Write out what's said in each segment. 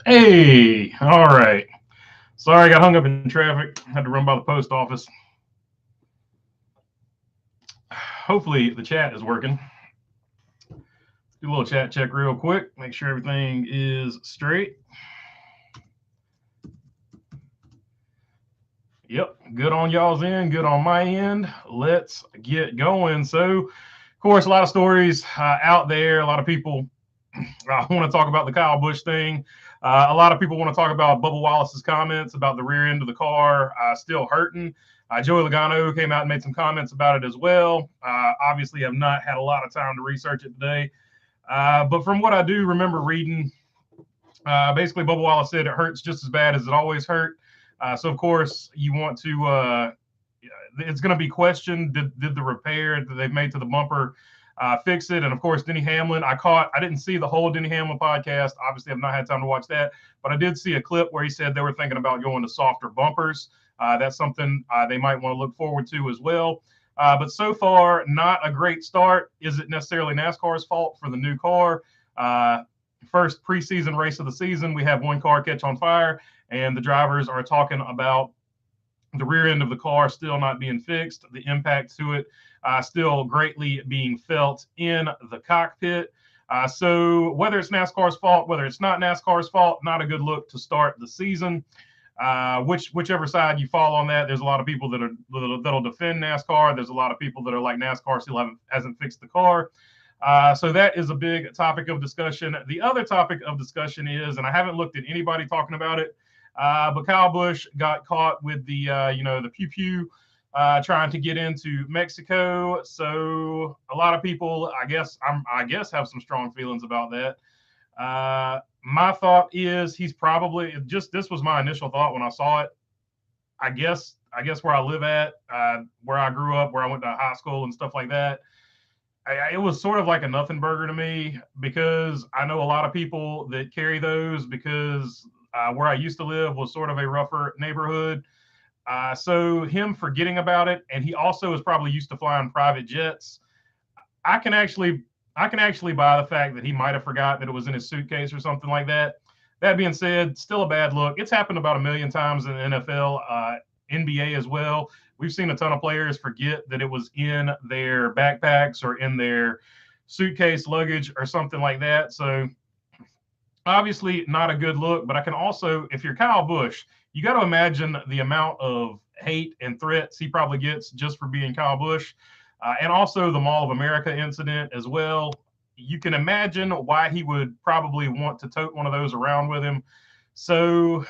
Hey, all right. Sorry, I got hung up in traffic. Had to run by the post office. Hopefully, the chat is working. Do a little chat check real quick. Make sure everything is straight. Yep, good on y'all's end, good on my end. Let's get going. So, of course, a lot of stories out there. A lot of people want to talk about the Kyle Busch thing. A lot of people want to talk about Bubba Wallace's comments about the rear end of the car still hurting. Joey Logano came out and made some comments about it as well. Obviously, have not had a lot of time to research it today. But from what I do remember reading, basically Bubba Wallace said it hurts just as bad as it always hurt. So, of course, you want to it's going to be questioned, did the repair that they've made to the bumper fix it? And of course, Denny Hamlin, I didn't see the whole Denny Hamlin podcast. Obviously, I've not had time to watch that, but I did see a clip where he said they were thinking about going to softer bumpers. That's something they might want to look forward to as well. But so far, not a great start. Is it necessarily NASCAR's fault for the new car? First preseason race of the season, we have one car catch on fire, and the drivers are talking about the rear end of the car still not being fixed, the impact to it still greatly being felt in the cockpit. So whether it's NASCAR's fault, whether it's not NASCAR's fault, not a good look to start the season. Whichever side you fall on that, there's a lot of people that'll defend NASCAR. There's a lot of people that are like NASCAR still hasn't fixed the car. So that is a big topic of discussion. The other topic of discussion is, and I haven't looked at anybody talking about it, but Kyle Busch got caught with the the pew pew trying to get into Mexico. So a lot of people, I guess, have some strong feelings about that. My thought is he's probably this was my initial thought when I saw it. I guess where I live at, where I grew up, where I went to high school and stuff like that, it was sort of like a nothing burger to me, because I know a lot of people that carry those, because where I used to live was sort of a rougher neighborhood. So him forgetting about it, and he also is probably used to flying private jets. I can actually buy the fact that he might have forgot that it was in his suitcase or something like that. That being said, still a bad look. It's happened about a million times in the NFL, NBA as well. We've seen a ton of players forget that it was in their backpacks or in their suitcase luggage or something like that. So obviously not a good look, but I can also, if you're Kyle Busch, you got to imagine the amount of hate and threats he probably gets just for being Kyle Busch. And also the Mall of America incident as well. You can imagine why he would probably want to tote one of those around with him. So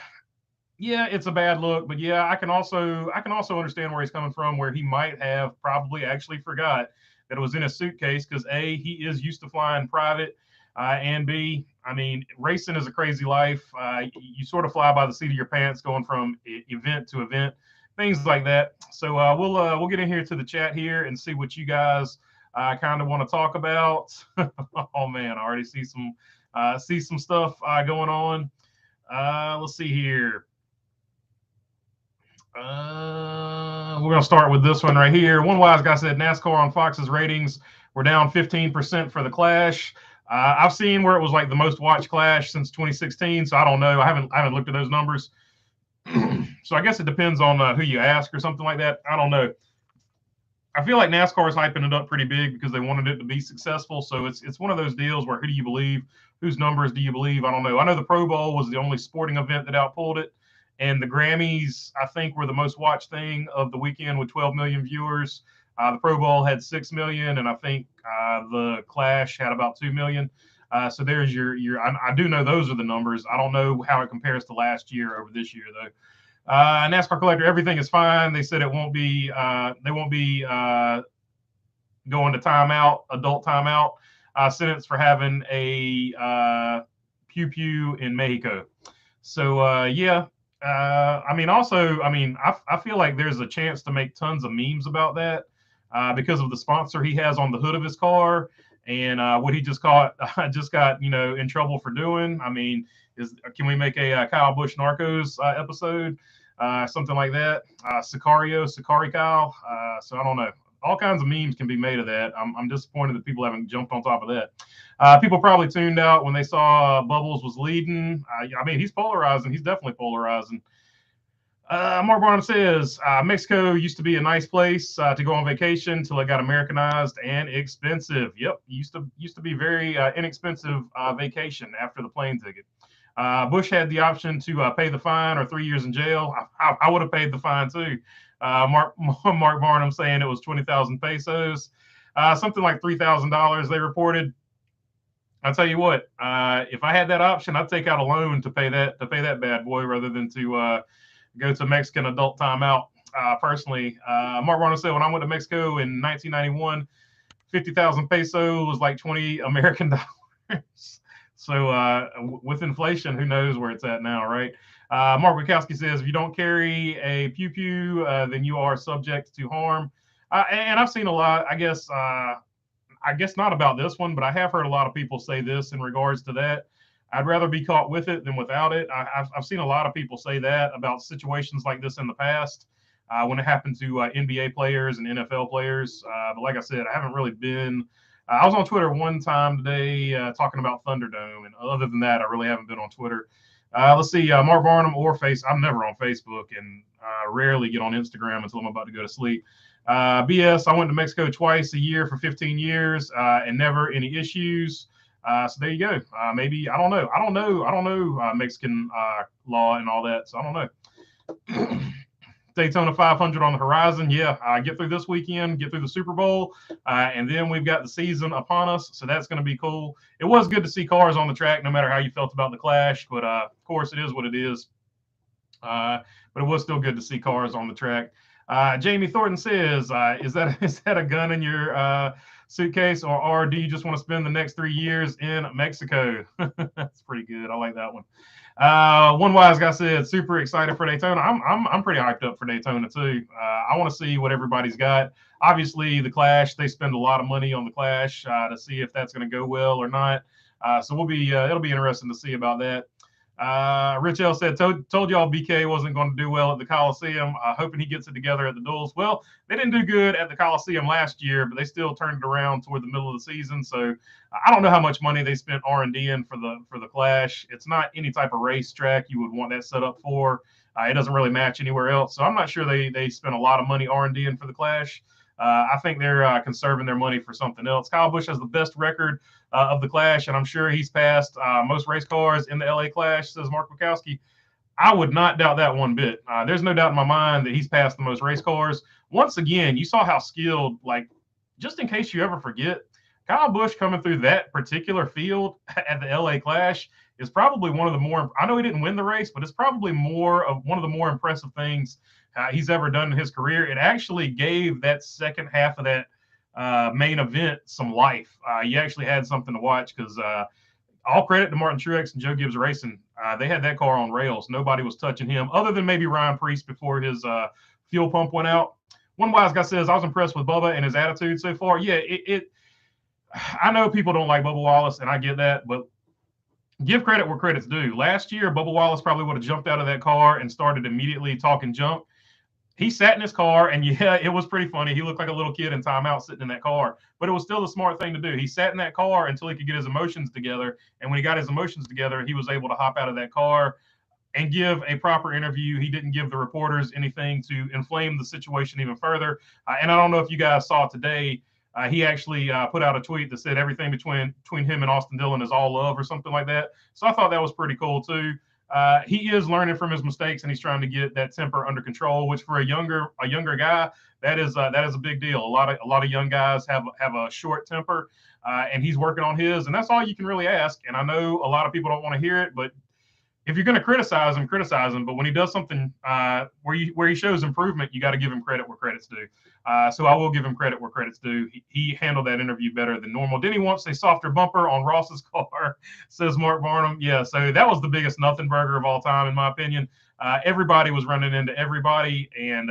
yeah, it's a bad look, but yeah, I can also understand where he's coming from, where he might have probably actually forgot that it was in his suitcase, because A, he is used to flying private, and B, I mean, racing is a crazy life. You sort of fly by the seat of your pants going from event to event, things like that. So we'll get in here to the chat here and see what you guys kind of want to talk about. Oh man, I already see some stuff going on. Let's see here. We're going to start with this one right here. One wise guy said NASCAR on Fox's ratings were down 15% for the Clash. I've seen where it was like the most watched Clash since 2016, so I don't know. I haven't looked at those numbers. So I guess it depends on who you ask or something like that. I don't know. I feel like NASCAR is hyping it up pretty big because they wanted it to be successful. So it's one of those deals where who do you believe? Whose numbers do you believe? I don't know. I know the Pro Bowl was the only sporting event that outpulled it. And the Grammys, I think, were the most watched thing of the weekend with 12 million viewers. The Pro Bowl had 6 million, and I think the Clash had about 2 million. So there's your. I do know those are the numbers. I don't know how it compares to last year over this year though. NASCAR Collector, everything is fine. They said it won't be. They won't be going to timeout, adult timeout, sentence for having a pew pew in Mexico. So yeah. I mean, also, I feel like there's a chance to make tons of memes about that because of the sponsor he has on the hood of his car, and what he just got in trouble for doing. I mean, can we make a Kyle Busch Narcos episode, something like that? Sicario, Sicari Kyle. So I don't know. all kinds of memes can be made of that. I'm disappointed that people haven't jumped on top of that. People probably tuned out when they saw Bubbles was leading. I mean, he's polarizing. He's definitely polarizing. Mark Barnum says Mexico used to be a nice place to go on vacation until it got Americanized and expensive. Yep, used to be very inexpensive vacation after the plane ticket. Bush had the option to pay the fine or 3 years in jail. I would have paid the fine too. Mark Barnum saying it was 20,000 pesos, something like $3,000 they reported. I'll tell you what, if I had that option, I'd take out a loan to pay that bad boy rather than to go to Mexican adult timeout. Personally, Mark Barnum said when I went to Mexico in 1991, 50,000 peso was like 20 American dollars. So with inflation, who knows where it's at now, right? Mark Wachowski says if you don't carry a pew pew, then you are subject to harm. And I've seen a lot. I guess not about this one, but I have heard a lot of people say this in regards to that. I'd rather be caught with it than without it. I've seen a lot of people say that about situations like this in the past when it happened to NBA players and NFL players. But like I said, I haven't really been. I was on Twitter one time today talking about Thunderdome, and other than that, I really haven't been on Twitter. Let's see, Mark Barnum or I'm never on Facebook and rarely get on Instagram until I'm about to go to sleep. BS, I went to Mexico twice a year for 15 years and never any issues. So there you go. Maybe I don't know Mexican law and all that, so I don't know. Daytona 500 on the horizon. Yeah, get through this weekend, get through the Super Bowl, and then we've got the season upon us. So that's going to be cool. It was good to see cars on the track, no matter how you felt about the clash. But of course, it is what it is. But it was still good to see cars on the track. Jamie Thornton says, "Is that a gun in your suitcase, or do you just want to spend the next 3 years in Mexico?" That's pretty good. I like that one. One wise guy said, "Super excited for Daytona." I'm pretty hyped up for Daytona too. I want to see what everybody's got. Obviously, the Clash, they spend a lot of money on the Clash to see if that's going to go well or not. So it'll be interesting to see about that. Rich L said, told y'all BK wasn't going to do well at the Coliseum. Hoping he gets it together at the duels. Well, they didn't do good at the Coliseum last year, but they still turned it around toward the middle of the season. So I don't know how much money they spent R&D in for the Clash. It's not any type of race track you would want that set up for. It doesn't really match anywhere else. So I'm not sure they spent a lot of money R&D in for the Clash. I think they're conserving their money for something else. Kyle Busch has the best record of the Clash, and I'm sure he's passed most race cars in the LA Clash, says Mark Wachowski. I would not doubt that one bit. There's no doubt in my mind that he's passed the most race cars. Once again, you saw how skilled, like, just in case you ever forget, Kyle Busch coming through that particular field at the LA Clash is probably one of the more, I know he didn't win the race, but it's probably one of the more impressive things he's ever done in his career. It actually gave that second half of that main event some life. You actually had something to watch because all credit to Martin Truex and Joe Gibbs Racing. They had that car on rails. Nobody was touching him other than maybe Ryan Preece before his fuel pump went out. One wise guy says, I was impressed with Bubba and his attitude so far. Yeah, I know people don't like Bubba Wallace, and I get that, but give credit where credit's due. Last year, Bubba Wallace probably would have jumped out of that car and started immediately talking junk. He sat in his car, and yeah, it was pretty funny. He looked like a little kid in timeout sitting in that car, but it was still the smart thing to do. He sat in that car until he could get his emotions together, and when he got his emotions together, he was able to hop out of that car and give a proper interview. He didn't give the reporters anything to inflame the situation even further. And I don't know if you guys saw today, he actually put out a tweet that said everything between him and Austin Dillon is all love or something like that. So I thought that was pretty cool too. He is learning from his mistakes, and he's trying to get that temper under control, which for a younger guy, that is a big deal. A lot of young guys have a short temper, and he's working on his, and that's all you can really ask. And I know a lot of people don't want to hear it, but if you're going to criticize him. But when he does something where he shows improvement, you got to give him credit where credit's due. So I will give him credit where credit's due. He handled that interview better than normal. Denny wants a softer bumper on Ross's car, says Mark Barnum. Yeah, so that was the biggest nothing burger of all time, in my opinion. Everybody was running into everybody, and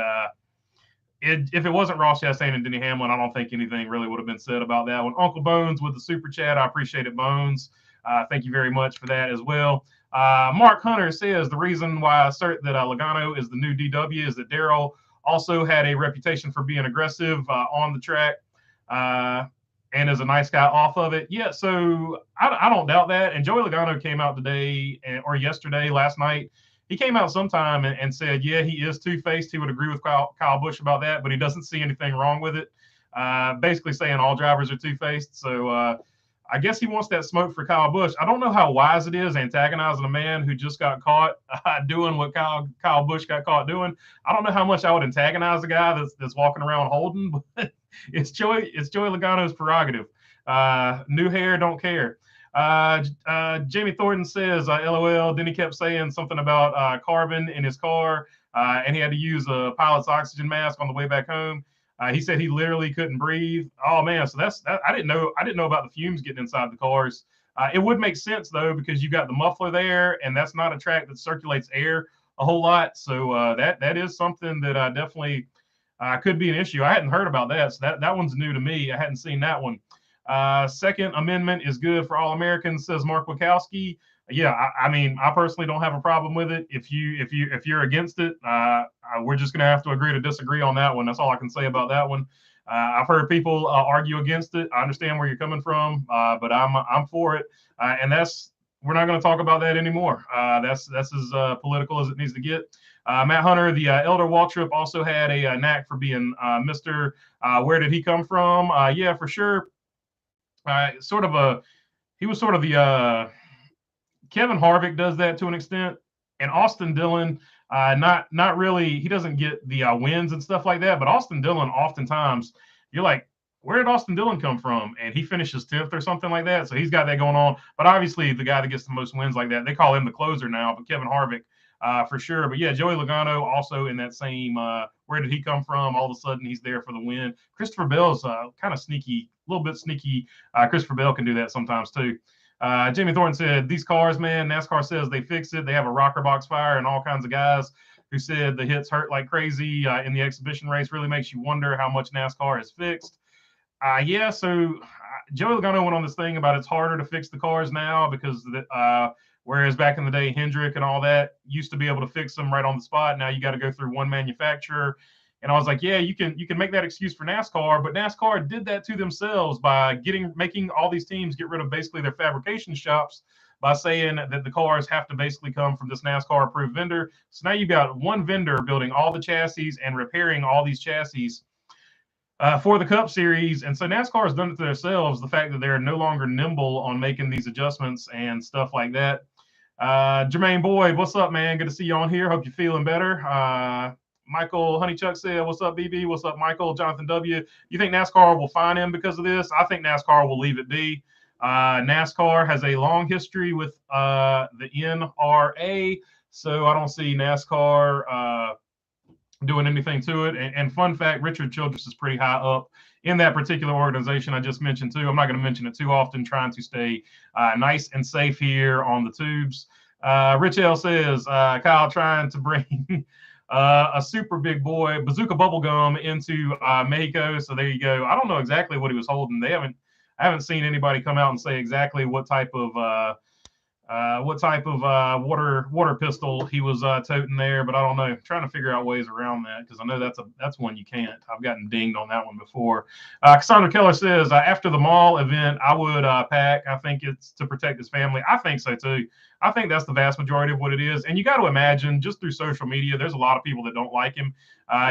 if it wasn't Ross Chastain and Denny Hamlin, I don't think anything really would have been said about that one. Uncle Bones with the super chat. I appreciate it, Bones. Thank you very much for that as well. Mark Hunter says the reason why I assert that Logano is the new DW is that Darrell also had a reputation for being aggressive on the track. And is a nice guy off of it. Yeah, so I don't doubt that. And Joey Logano came out today or yesterday, last night. He came out sometime and said, yeah, he is two-faced. He would agree with Kyle Busch about that, but he doesn't see anything wrong with it. Basically saying all drivers are two-faced. So I guess he wants that smoke for Kyle Busch. I don't know how wise it is antagonizing a man who just got caught doing what Kyle Busch got caught doing. I don't know how much I would antagonize a guy that's walking around holding, but it's Joey Logano's prerogative. New hair, don't care. Jamie Thornton says, LOL. Then he kept saying something about carbon in his car, and he had to use a pilot's oxygen mask on the way back home. He said he literally couldn't breathe. Oh man, so that's that. I didn't know about the fumes getting inside the cars. It would make sense though, because you got the muffler there, and that's not a track that circulates air a whole lot. So that is something that definitely could be an issue. I hadn't heard about that, so that one's new to me. I hadn't seen that one. Second Amendment is good for all Americans, says Mark Wachowski. Yeah, I mean, I personally don't have a problem with it. If you're against it, we're just gonna have to agree to disagree on that one. That's all I can say about that one. I've heard people argue against it. I understand where you're coming from, but I'm for it, and we're not going to talk about that anymore. That's as political as it needs to get. Matt Hunter, the elder Waltrip, also had a knack for being Mr. Where did he come from? Yeah, for sure. He was sort of the Kevin Harvick does that to an extent, and Austin Dillon, not really. He doesn't get the wins and stuff like that, but Austin Dillon, oftentimes you're like, where did Austin Dillon come from? And he finishes 10th or something like that. So he's got that going on. But obviously, the guy that gets the most wins like that, they call him the closer now. But Kevin Harvick, for sure. But yeah, Joey Logano also in that same. Where did he come from? All of a sudden, he's there for the win. Christopher Bell's kind of sneaky, a little bit sneaky. Christopher Bell can do that sometimes too. Jamie Thornton said, these cars, man, NASCAR says they fixed it. They have a rocker box fire, and all kinds of guys who said the hits hurt like crazy in the exhibition race. Really makes you wonder how much NASCAR has fixed. Yeah, so Joey Logano went on this thing about it's harder to fix the cars now because whereas back in the day, Hendrick and all that used to be able to fix them right on the spot. Now you got to go through one manufacturer. And I was like, yeah, you can make that excuse for NASCAR, but NASCAR did that to themselves by making all these teams get rid of basically their fabrication shops by saying that the cars have to basically come from this NASCAR approved vendor. So now you've got one vendor building all the chassis and repairing all these chassis for the Cup Series. And so NASCAR has done it to themselves, the fact that they're no longer nimble on making these adjustments and stuff like that. Jermaine Boyd, what's up, man? Good to see you on here. Hope you're feeling better. Michael Honeychuck said, what's up, BB? What's up, Michael? Jonathan W. You think NASCAR will fine him because of this? I think NASCAR will leave it be. NASCAR has a long history with the NRA, so I don't see NASCAR doing anything to it. And fun fact, Richard Childress is pretty high up in that particular organization I just mentioned too. I'm not going to mention it too often, trying to stay nice and safe here on the tubes. Rich L says, Kyle trying to bring a super big boy bazooka bubblegum into Mexico. So there you go. I don't know exactly what he was holding. I haven't seen anybody come out and say exactly what type of water pistol he was toting there, but I don't know. I'm trying to figure out ways around that because I know that's one you can't. I've gotten dinged on that one before. Cassandra Keller says, after the mall event, I would pack. I think it's to protect his family. I think so too. I think that's the vast majority of what it is. And you got to imagine, just through social media, there's a lot of people that don't like him.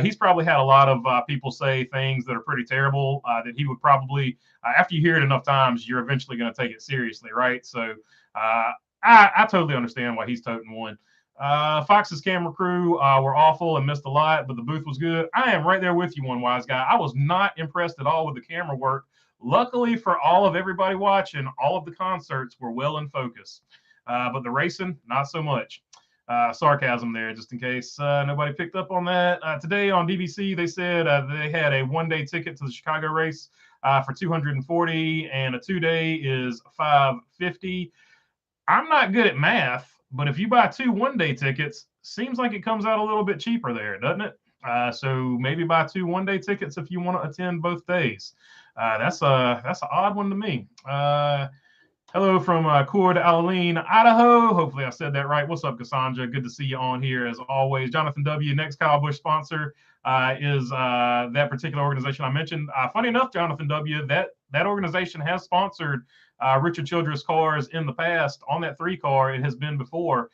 He's probably had a lot of people say things that are pretty terrible that he would probably, after you hear it enough times, you're eventually going to take it seriously, right? So I totally understand why he's toting one. Fox's camera crew were awful and missed a lot, but the booth was good. I am right there with you, one wise guy. I was not impressed at all with the camera work. Luckily for all of everybody watching, all of the concerts were well in focus. But the racing, not so much. Sarcasm there, just in case nobody picked up on that. Today on BBC, they said they had a one-day ticket to the Chicago race for $240, and a two-day is $550. I'm not good at math, but if you buy two one-day tickets, seems like it comes out a little bit cheaper there, doesn't it? So maybe buy two one-day tickets if you want to attend both days. That's an odd one to me. Hello from Coeur d'Alene, Idaho. Hopefully I said that right. What's up, Cassandra? Good to see you on here as always. Jonathan W., next Kyle Busch sponsor is that particular organization I mentioned. Funny enough, Jonathan W., that organization has sponsored Richard Childress cars in the past. On that 3 car, it has been before.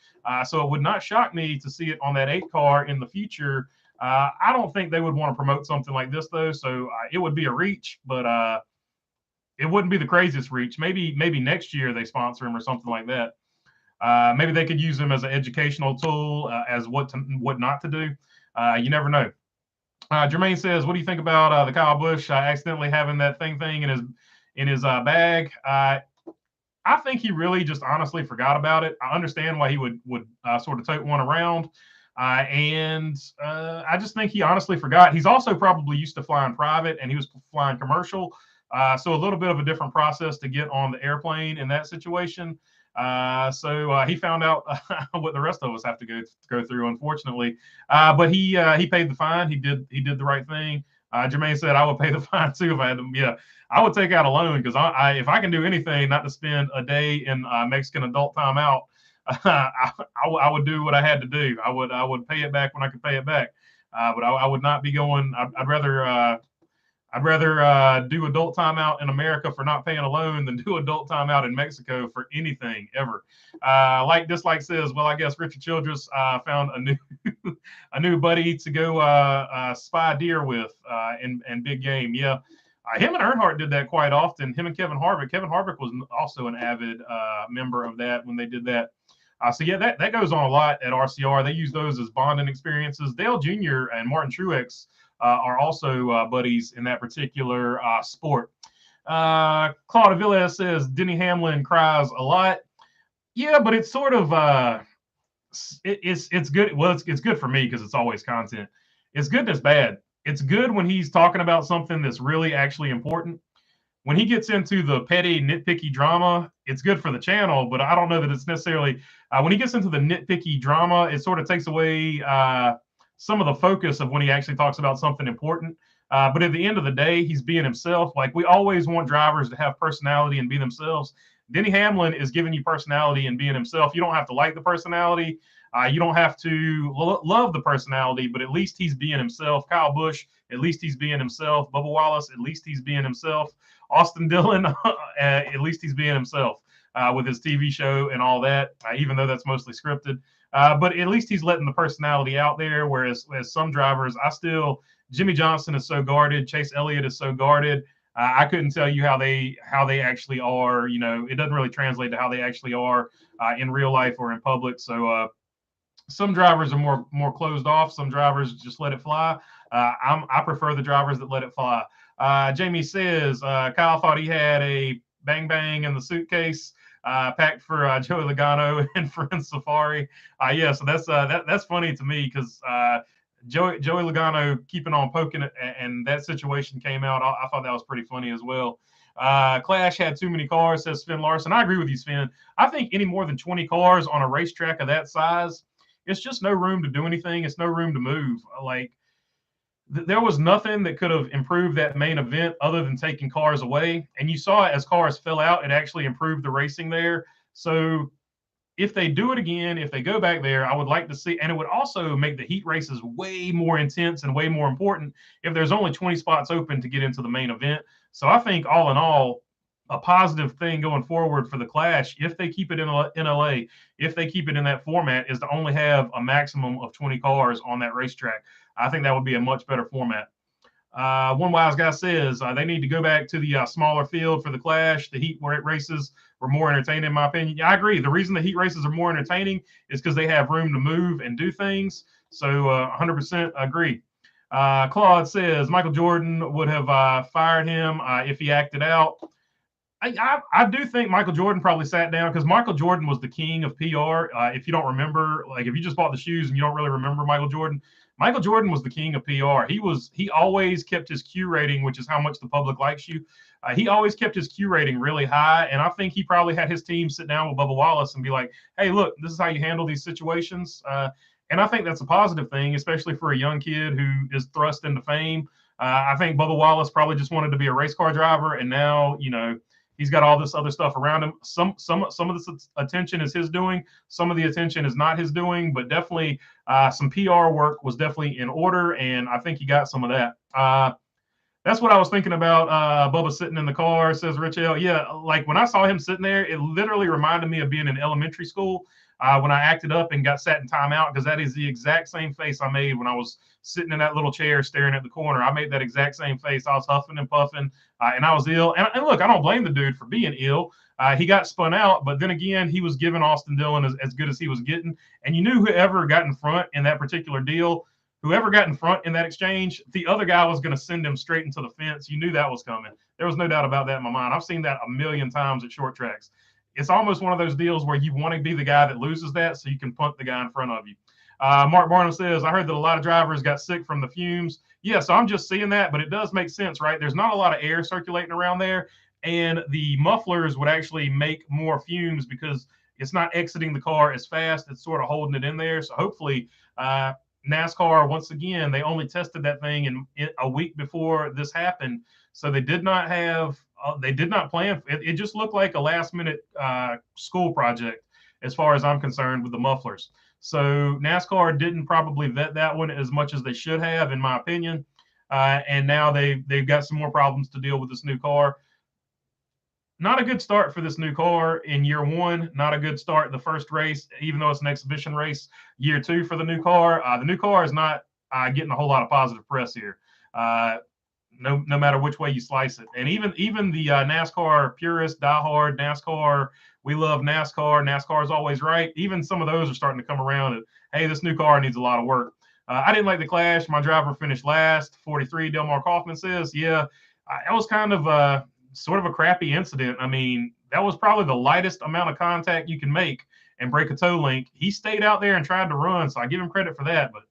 So it would not shock me to see it on that 8 car in the future. I don't think they would want to promote something like this, though. So it would be a reach, but it wouldn't be the craziest reach. Maybe next year they sponsor him or something like that. Maybe they could use him as an educational tool as what not to do. You never know. Jermaine says, "What do you think about the Kyle Busch accidentally having that thing in his bag?" I think he really just honestly forgot about it. I understand why he would sort of tote one around. And I just think he honestly forgot. He's also probably used to flying private, and he was flying commercial. So a little bit of a different process to get on the airplane in that situation. So he found out what the rest of us have to go through, unfortunately. But he paid the fine. He did the right thing. Jermaine said, "I would pay the fine too if I had to." Yeah, I would take out a loan because if I can do anything not to spend a day in Mexican adult timeout, I would do what I had to do. I would pay it back when I could pay it back. But I would not be going. I'd rather do adult timeout in America for not paying a loan than do adult timeout in Mexico for anything ever. Like Dislike says, well, I guess Richard Childress found a new buddy to go spy deer with in big game. Yeah. Him and Earnhardt did that quite often. Him and Kevin Harvick. Kevin Harvick was also an avid member of that when they did that. So yeah, that goes on a lot at RCR. They use those as bonding experiences. Dale Jr. and Martin Truex are also buddies in that particular sport. Claude Avila says Denny Hamlin cries a lot. Yeah, but it's sort of it's good. Well, it's good for me because it's always content. It's good and it's bad. It's good when he's talking about something that's really actually important. When he gets into the petty, nitpicky drama, it's good for the channel, but I don't know that it's necessarily when he gets into the nitpicky drama, it sort of takes away some of the focus of when he actually talks about something important. But at the end of the day, he's being himself. Like we always want drivers to have personality and be themselves. Denny Hamlin is giving you personality and being himself. You don't have to like the personality. You don't have to love the personality, but at least he's being himself. Kyle Busch, at least he's being himself. Bubba Wallace, at least he's being himself. Austin Dillon, at least he's being himself with his TV show and all that, even though that's mostly scripted. But at least he's letting the personality out there. Whereas some drivers, Jimmy Johnson is so guarded. Chase Elliott is so guarded. I couldn't tell you how they actually are. You know, it doesn't really translate to how they actually are in real life or in public. So some drivers are more closed off. Some drivers just let it fly. I prefer the drivers that let it fly. Jamie says Kyle thought he had a bang bang in the suitcase packed for Joey Logano and Friends Safari. Yeah, so that's funny to me because Joey Logano keeping on poking it, and that situation came out. I thought that was pretty funny as well. Clash had too many cars, says Finn Larson. I agree with you, Finn. I think any more than 20 cars on a racetrack of that size, it's just no room to do anything. It's no room to move. Like there was nothing that could have improved that main event other than taking cars away. And you saw it as cars fell out, it actually improved the racing there. So if they do it again, if they go back there, I would like to see, and it would also make the heat races way more intense and way more important if there's only 20 spots open to get into the main event. So I think all in all, a positive thing going forward for the Clash, if they keep it in LA, if they keep it in that format, is to only have a maximum of 20 cars on that racetrack. I think that would be a much better format. One wise guy says they need to go back to the smaller field for the Clash. The heat races were more entertaining, in my opinion. Yeah, I agree. The reason the heat races are more entertaining is because they have room to move and do things. So 100% agree. Claude says Michael Jordan would have fired him if he acted out. I do think Michael Jordan probably sat down because Michael Jordan was the king of PR. If you don't remember, like if you just bought the shoes and you don't really remember Michael Jordan was the king of PR. He always kept his Q rating, which is how much the public likes you. He always kept his Q rating really high, and I think he probably had his team sit down with Bubba Wallace and be like, "Hey, look, this is how you handle these situations." And I think that's a positive thing, especially for a young kid who is thrust into fame. I think Bubba Wallace probably just wanted to be a race car driver, and now He's got all this other stuff around him. Some of this attention is his doing. Some of the attention is not his doing, but definitely some PR work was definitely in order, and I think he got some of that. That's what I was thinking about. Bubba sitting in the car, says Rich L. Yeah, like when I saw him sitting there, it literally reminded me of being in elementary school when I acted up and got sat in timeout, because that is the exact same face I made when I was sitting in that little chair staring at the corner. I made that exact same face. I was huffing and puffing, and I was ill. And look, I don't blame the dude for being ill. He got spun out, but then again, he was giving Austin Dillon as good as he was getting. And you knew whoever got in front in that particular deal, whoever got in front in that exchange, the other guy was going to send him straight into the fence. You knew that was coming. There was no doubt about that in my mind. I've seen that a million times at short tracks. It's almost one of those deals where you want to be the guy that loses that so you can punt the guy in front of you. Mark Barnum says, I heard that a lot of drivers got sick from the fumes. Yeah, so I'm just seeing that, but it does make sense, right? There's not a lot of air circulating around there, and the mufflers would actually make more fumes because it's not exiting the car as fast. It's sort of holding it in there. So hopefully NASCAR, once again, they only tested that thing in a week before this happened. So they did not have, they did not plan. It just looked like a last minute school project as far as I'm concerned with the mufflers. So NASCAR didn't probably vet that one as much as they should have, in my opinion. And now they've got some more problems to deal with this new car. Not a good start for this new car in year one. Not a good start in the first race, even though it's an exhibition race. Year two for the new car. The new car is not getting a whole lot of positive press here. No matter which way you slice it. And even the NASCAR purist, diehard NASCAR, we love NASCAR. NASCAR is always right. Even some of those are starting to come around and, hey, this new car needs a lot of work. I didn't like the clash. My driver finished last. 43, Delmar Kaufman says, yeah, that was kind of sort of a crappy incident. I mean, that was probably the lightest amount of contact you can make and break a toe link. He stayed out there and tried to run, so I give him credit for that, but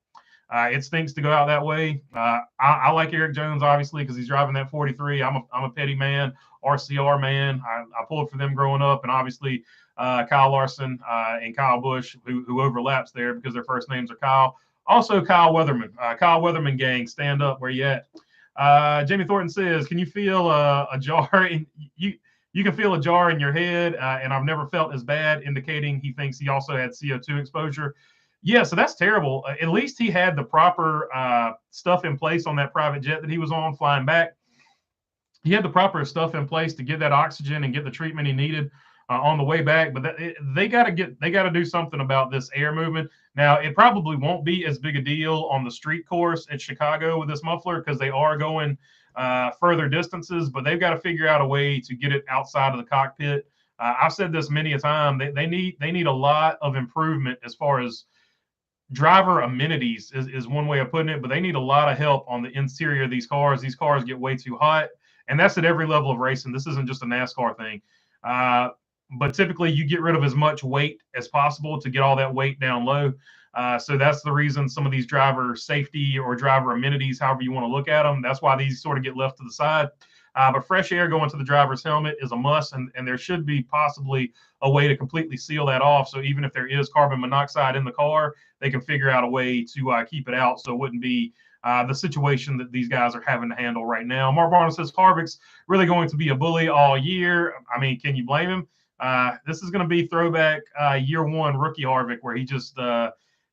it stinks to go out that way. I like Eric Jones, obviously, because he's driving that 43. I'm a Petty man, RCR man. I pulled for them growing up, and obviously Kyle Larson and Kyle Busch, who overlaps there because their first names are Kyle. Also Kyle Weatherman. Kyle Weatherman gang, stand up. Where you at? Jamie Thornton says, can you feel a jar in you can feel a jar in your head, and I've never felt as bad, indicating he thinks he also had CO2 exposure. Yeah, so that's terrible. At least he had the proper stuff in place on that private jet that he was on flying back. He had the proper stuff in place to get that oxygen and get the treatment he needed on the way back. But they got to do something about this air movement. Now, it probably won't be as big a deal on the street course at Chicago with this muffler because they are going further distances, but they've got to figure out a way to get it outside of the cockpit. I've said this many a time. They need a lot of improvement as far as driver amenities is one way of putting it, but they need a lot of help on the interior of these cars. These cars get way too hot, and that's at every level of racing. This isn't just a NASCAR thing. But typically you get rid of as much weight as possible to get all that weight down low. So that's the reason some of these driver safety or driver amenities, however you want to look at them, that's why these sort of get left to the side. But fresh air going to the driver's helmet is a must, and there should be possibly a way to completely seal that off. So even if there is carbon monoxide in the car, they can figure out a way to keep it out so it wouldn't be the situation that these guys are having to handle right now. Mark Barnes says Harvick's really going to be a bully all year. I mean, can you blame him? This is going to be throwback year one rookie Harvick, where he just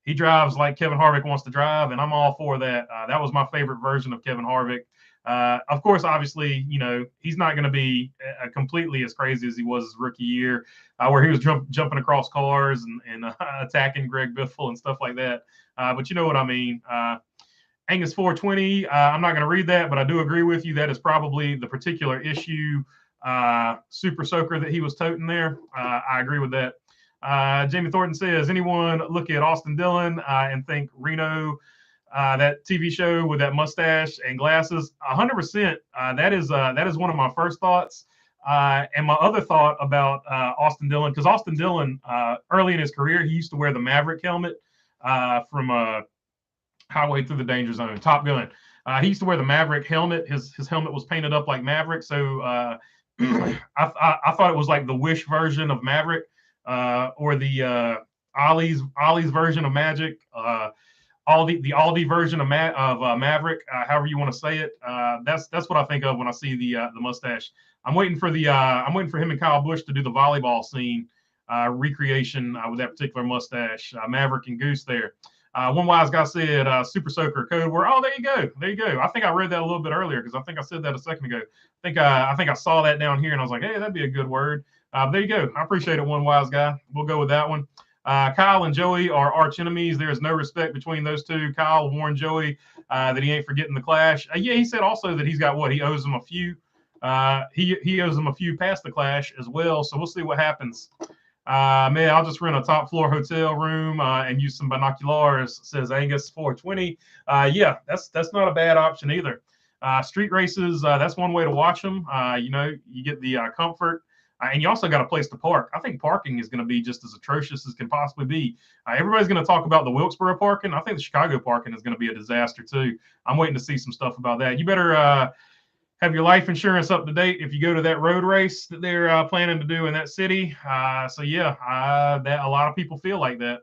he drives like Kevin Harvick wants to drive, and I'm all for that. That was my favorite version of Kevin Harvick. Of course, obviously, you know, he's not going to be completely as crazy as he was his rookie year, where he was jumping across cars and attacking Greg Biffle and stuff like that. But you know what I mean. Angus 420, I'm not going to read that, but I do agree with you. That is probably the particular issue super soaker that he was toting there. I agree with that. Jamie Thornton says, anyone look at Austin Dillon and think Reno, that TV show with that mustache and glasses? 100%. That is one of my first thoughts. And my other thought about Austin Dillon, because Austin Dillon, early in his career, he used to wear the Maverick helmet from Highway Through the Danger Zone, Top Gun. He used to wear the Maverick helmet. His helmet was painted up like Maverick. So I thought it was like the Wish version of Maverick, or the Ollie's version of Magic, the Aldi version of Maverick, however you want to say it. That's what I think of when I see the mustache. I'm waiting for him and Kyle Busch to do the volleyball scene recreation with that particular mustache, Maverick and Goose there. One wise guy said Super Soaker code word. Oh, there you go. There you go. I think I read that a little bit earlier because I think I said that a second ago. I think I saw that down here and I was like, hey, that'd be a good word. There you go. I appreciate it, one wise guy. We'll go with that one. Kyle and Joey are arch enemies. There is no respect between those two. Kyle warned Joey that he ain't forgetting the clash. Yeah, he said also that he's got what? He owes him a few. He owes him a few past the clash as well. So we'll see what happens. Man, I'll just rent a top floor hotel room and use some binoculars, says Angus 420. Yeah, that's not a bad option either. Street races, that's one way to watch them. You know, you get the comfort. And you also got a place to park. I think parking is going to be just as atrocious as can possibly be. Everybody's going to talk about the Wilkesboro parking. I think the Chicago parking is going to be a disaster too. I'm waiting to see some stuff about that. You better have your life insurance up to date if you go to that road race that they're planning to do in that city. So yeah, that a lot of people feel like that.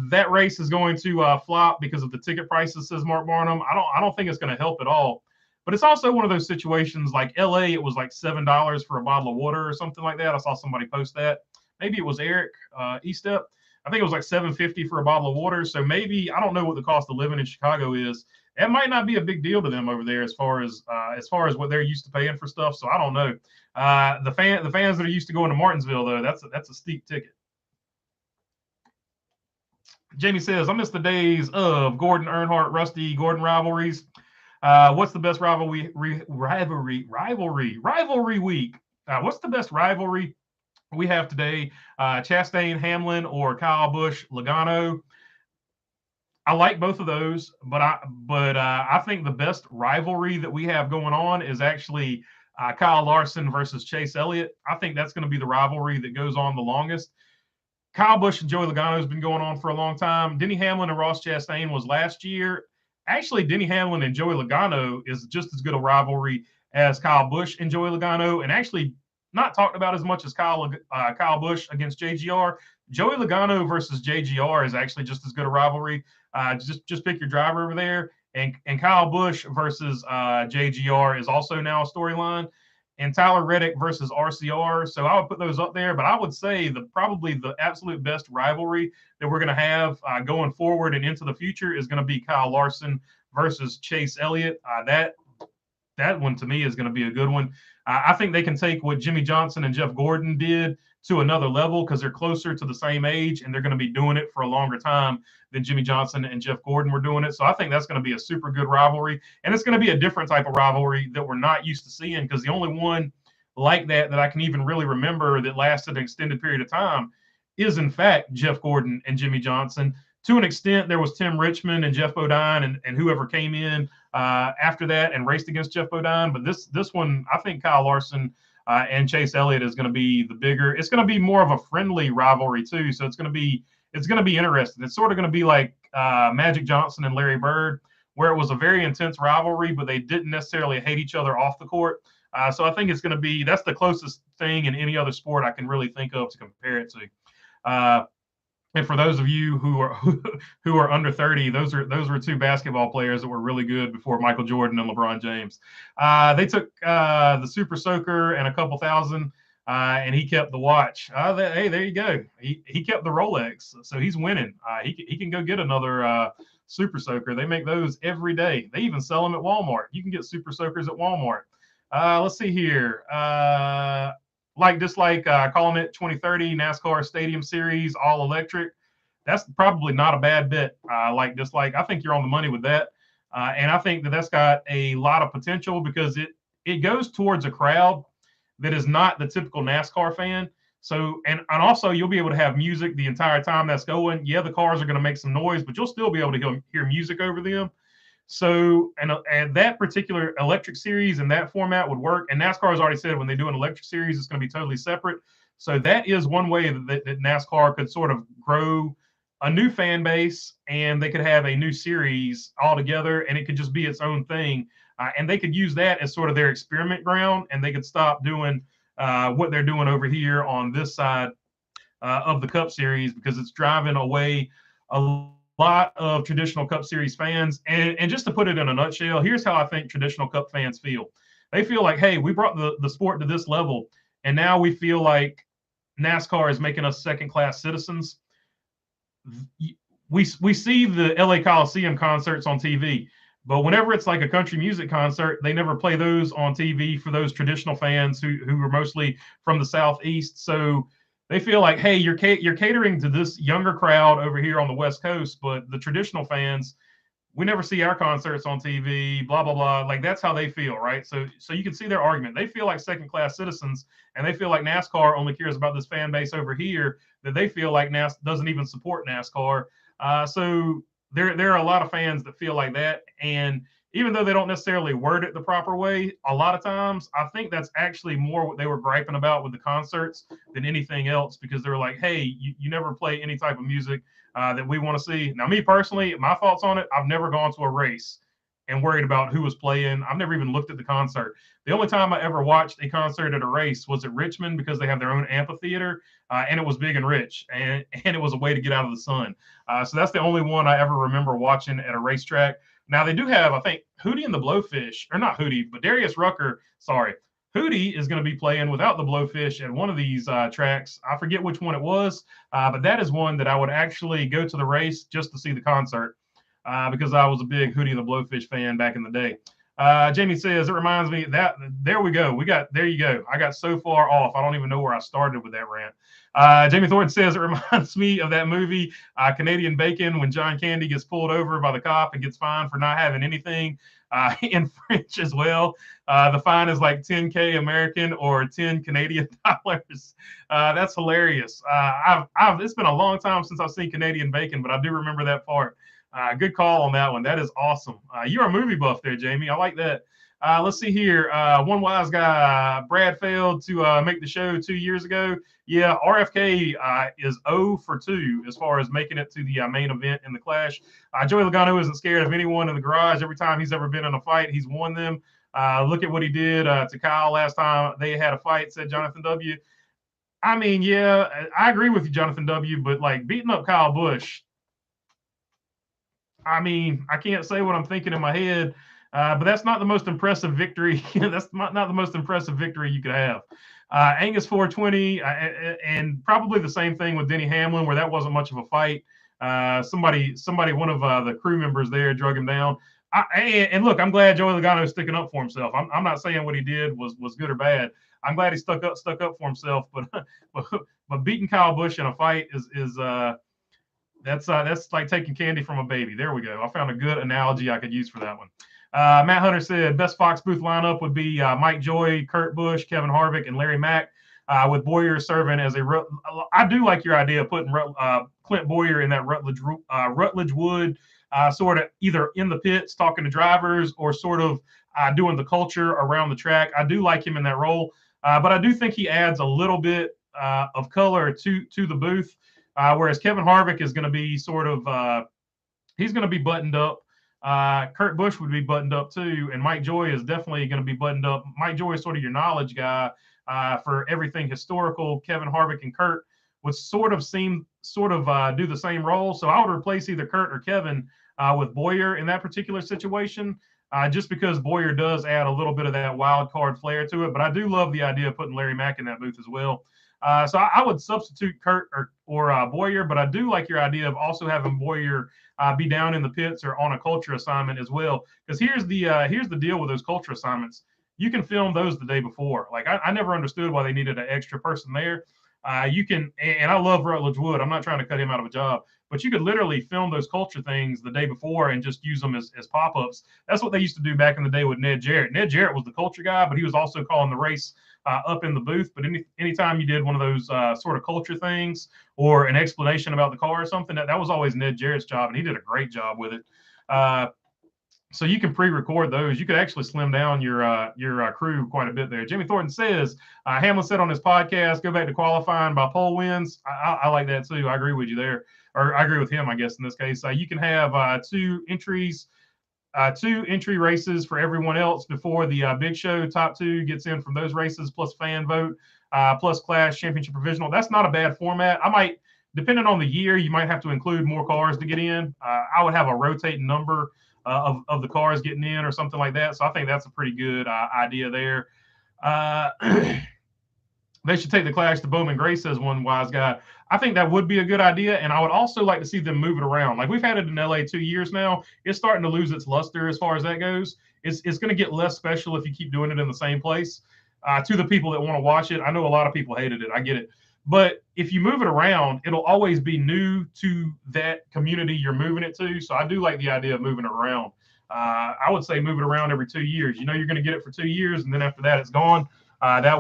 That race is going to flop because of the ticket prices, says Mark Barnum. I don't think it's going to help at all. But it's also one of those situations like LA, it was like $7 for a bottle of water or something like that. I saw somebody post that. Maybe it was Eric Estep. I think it was like $7.50 for a bottle of water. So maybe, I don't know what the cost of living in Chicago is. It might not be a big deal to them over there as far as what they're used to paying for stuff. So I don't know. The fans that are used to going to Martinsville though, that's a steep ticket. Jamie says, I miss the days of Gordon Earnhardt, Rusty Gordon rivalries. What's the best rivalry week? What's the best rivalry we have today? Chastain, Hamlin, or Kyle Busch, Logano? I like both of those, but I think the best rivalry that we have going on is actually Kyle Larson versus Chase Elliott. I think that's going to be the rivalry that goes on the longest. Kyle Busch and Joey Logano has been going on for a long time. Denny Hamlin and Ross Chastain was last year. Actually, Denny Hamlin and Joey Logano is just as good a rivalry as Kyle Busch and Joey Logano, and actually not talked about as much as Kyle Busch against JGR. Joey Logano versus JGR is actually just as good a rivalry. Just pick your driver over there. And Kyle Busch versus JGR is also now a storyline. And Tyler Reddick versus RCR. So I would put those up there. But I would say probably the absolute best rivalry that we're going to have going forward and into the future is going to be Kyle Larson versus Chase Elliott. That one to me is going to be a good one. I think they can take what Jimmy Johnson and Jeff Gordon did to another level because they're closer to the same age and they're going to be doing it for a longer time than Jimmy Johnson and Jeff Gordon were doing it. So I think that's going to be a super good rivalry. And it's going to be a different type of rivalry that we're not used to seeing because the only one like that I can even really remember that lasted an extended period of time is, in fact, Jeff Gordon and Jimmy Johnson. To an extent, there was Tim Richmond and Jeff Bodine and whoever came in after that and raced against Jeff Bodine. But this one, I think Kyle Larson and Chase Elliott is going to be the bigger. It's going to be more of a friendly rivalry too. So it's going to be interesting. It's sort of going to be like Magic Johnson and Larry Bird, where it was a very intense rivalry, but they didn't necessarily hate each other off the court. So I think it's going to be that's the closest thing in any other sport I can really think of to compare it to. And for those of you who are under 30, those were two basketball players that were really good before Michael Jordan and LeBron James. They took the Super Soaker and a couple thousand, and he kept the watch. Hey, there you go. He kept the Rolex, so he's winning. He can go get another Super Soaker. They make those every day. They even sell them at Walmart. You can get Super Soakers at Walmart. Let's see here. Dislike, calling it 2030 NASCAR Stadium Series all electric. That's probably not a bad bet. Dislike. I think you're on the money with that, and I think that's got a lot of potential because it goes towards a crowd that is not the typical NASCAR fan. So and also you'll be able to have music the entire time that's going. Yeah, the cars are going to make some noise, but you'll still be able to hear music over them. So, and that particular electric series and that format would work. And NASCAR has already said when they do an electric series, it's going to be totally separate. So that is one way that NASCAR could sort of grow a new fan base, and they could have a new series altogether, and it could just be its own thing. And they could use that as sort of their experiment ground, and they could stop doing what they're doing over here on this side of the Cup Series because it's driving away a lot of traditional Cup Series fans. And just to put it in a nutshell, here's how I think traditional Cup fans feel. They feel like, hey, we brought the sport to this level, and now we feel like NASCAR is making us second-class citizens. We see the LA Coliseum concerts on TV, but whenever it's like a country music concert, they never play those on TV for those traditional fans who are mostly from the Southeast. So they feel like, hey, you're catering to this younger crowd over here on the West Coast, but the traditional fans, we never see our concerts on TV, blah, blah, blah. Like, that's how they feel, right? So you can see their argument. They feel like second-class citizens, and they feel like NASCAR only cares about this fan base over here that they feel like doesn't even support NASCAR. So there are a lot of fans that feel like that. And even though they don't necessarily word it the proper way, a lot of times I think that's actually more what they were griping about with the concerts than anything else, because they're like, hey, you never play any type of music that we want to see. Now, me personally, my thoughts on it, I've never gone to a race and worried about who was playing. I've never even looked at the concert. The only time I ever watched a concert at a race was at Richmond, because they have their own amphitheater, and it was big and rich, and it was a way to get out of the sun. So that's the only one I ever remember watching at a racetrack. Now, they do have, I think, Hootie and the Blowfish, or not Hootie, but Darius Rucker, sorry. Hootie is going to be playing without the Blowfish at one of these tracks. I forget which one it was, but that is one that I would actually go to the race just to see the concert, because I was a big Hootie and the Blowfish fan back in the day. Jamie says, it reminds me that, there we go. There you go. I got so far off. I don't even know where I started with that rant. Jamie Thornton says, it reminds me of that movie, Canadian Bacon, when John Candy gets pulled over by the cop and gets fined for not having anything in French as well. The fine is like 10K American or 10 Canadian dollars. That's hilarious. It's been a long time since I've seen Canadian Bacon, but I do remember that part. Good call on that one. That is awesome. You're a movie buff there, Jamie. I like that. Let's see here. One wise guy, Brad, failed to make the show 2 years ago. Yeah, RFK is 0 for 2 as far as making it to the main event in the Clash. Joey Logano isn't scared of anyone in the garage. Every time he's ever been in a fight, he's won them. Look at what he did to Kyle last time they had a fight, said Jonathan W. I mean, yeah, I agree with you, Jonathan W., but like beating up Kyle Busch, I mean, I can't say what I'm thinking in my head, but that's not the most impressive victory. That's not the most impressive victory you could have. Angus 420, and probably the same thing with Denny Hamlin, where that wasn't much of a fight. Somebody, one of the crew members there drug him down. And look, I'm glad Joey Logano is sticking up for himself. I'm not saying what he did was good or bad. I'm glad he stuck up for himself. But beating Kyle Busch in a fight is that's like taking candy from a baby. There we go. I found a good analogy I could use for that one. Matt Hunter said best Fox booth lineup would be Mike Joy, Kurt Busch, Kevin Harvick, and Larry Mack, with Boyer serving as a. I do like your idea of putting Clint Boyer in that Rutledge Wood, sort of either in the pits talking to drivers or sort of doing the culture around the track. I do like him in that role, but I do think he adds a little bit of color to the booth. Whereas Kevin Harvick is going to be sort of, he's going to be buttoned up. Kurt Busch would be buttoned up too. And Mike Joy is definitely going to be buttoned up. Mike Joy is sort of your knowledge guy for everything historical. Kevin Harvick and Kurt would sort of do the same role. So I would replace either Kurt or Kevin with Boyer in that particular situation, just because Boyer does add a little bit of that wild card flair to it. But I do love the idea of putting Larry Mack in that booth as well. So I would substitute Kurt or Boyer, but I do like your idea of also having Boyer be down in the pits or on a culture assignment as well. Because here's the deal with those culture assignments. You can film those the day before. Like I never understood why they needed an extra person there. You can, and I love Rutledge Wood. I'm not trying to cut him out of a job, but you could literally film those culture things the day before and just use them as pop-ups. That's what they used to do back in the day with Ned Jarrett. Ned Jarrett was the culture guy, but he was also calling the race up in the booth. But anytime you did one of those sort of culture things or an explanation about the car or something, that was always Ned Jarrett's job, and he did a great job with it. So you can pre-record those. You could actually slim down your crew quite a bit there. Jimmy Thornton says, Hamlin said on his podcast, go back to qualifying by pole wins. I like that too. I agree with you there. Or I agree with him, I guess, in this case. You can have two entry races for everyone else before the big show. Top two gets in from those races, plus fan vote, plus Clash Championship Provisional. That's not a bad format. I might, depending on the year, you might have to include more cars to get in. I would have a rotating number of the cars getting in or something like that. So I think that's a pretty good idea there. They should take the Clash to Bowman Gray, says one wise guy. I think that would be a good idea, and I would also like to see them move it around. Like we've had it in LA 2 years now. It's starting to lose its luster as far as that goes. It's going to get less special if you keep doing it in the same place. To the people that want to watch it, I know a lot of people hated it. I get it. But if you move it around, it'll always be new to that community you're moving it to. So I do like the idea of moving it around. I would say move it around every 2 years. You know, you're going to get it for 2 years, and then after that, it's gone. That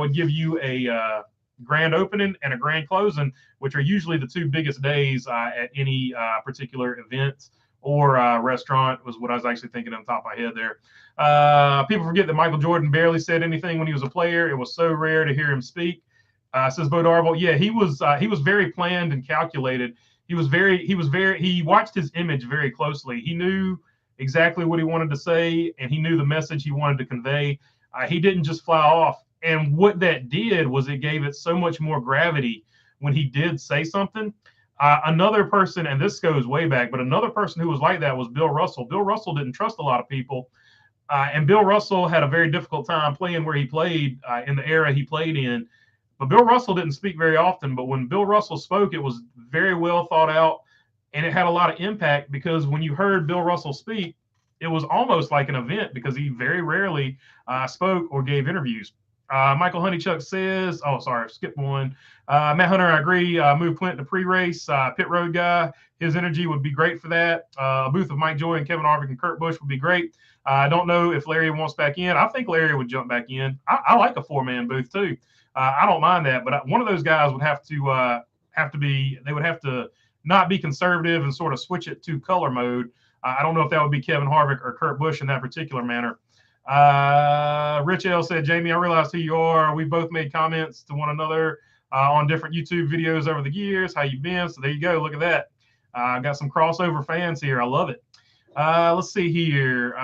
would give you a grand opening and a grand closing, which are usually the two biggest days at any particular event or restaurant. Was what I was actually thinking on the top of my head there. People forget that Michael Jordan barely said anything when he was a player. It was so rare to hear him speak. Says Bo Darville. Yeah, he was very planned and calculated. He watched his image very closely. He knew exactly what he wanted to say, and he knew the message he wanted to convey. He didn't just fly off. And what that did was it gave it so much more gravity when he did say something. Another person, and this goes way back, but another person who was like that was Bill Russell. Bill Russell didn't trust a lot of people. And Bill Russell had a very difficult time playing where he played in the era he played in. But Bill Russell didn't speak very often. But when Bill Russell spoke, it was very well thought out. And it had a lot of impact because when you heard Bill Russell speak, it was almost like an event because he very rarely spoke or gave interviews. Michael Honeychuck says, oh, sorry, skip one. Matt Hunter, I agree. Move Clint to pre-race. Pit road guy, his energy would be great for that. A booth of Mike Joy and Kevin Harvick and Kurt Busch would be great. I don't know if Larry wants back in. I think Larry would jump back in. I like a four-man booth too. I don't mind that, but one of those guys would have to be. They would have to not be conservative and sort of switch it to color mode. I don't know if that would be Kevin Harvick or Kurt Busch in that particular manner. Rich L said, Jamie, I realized who you are. We both made comments to one another on different YouTube videos over the years. How you been? So there you go. Look at that. I got some crossover fans here. I love it. Let's see here.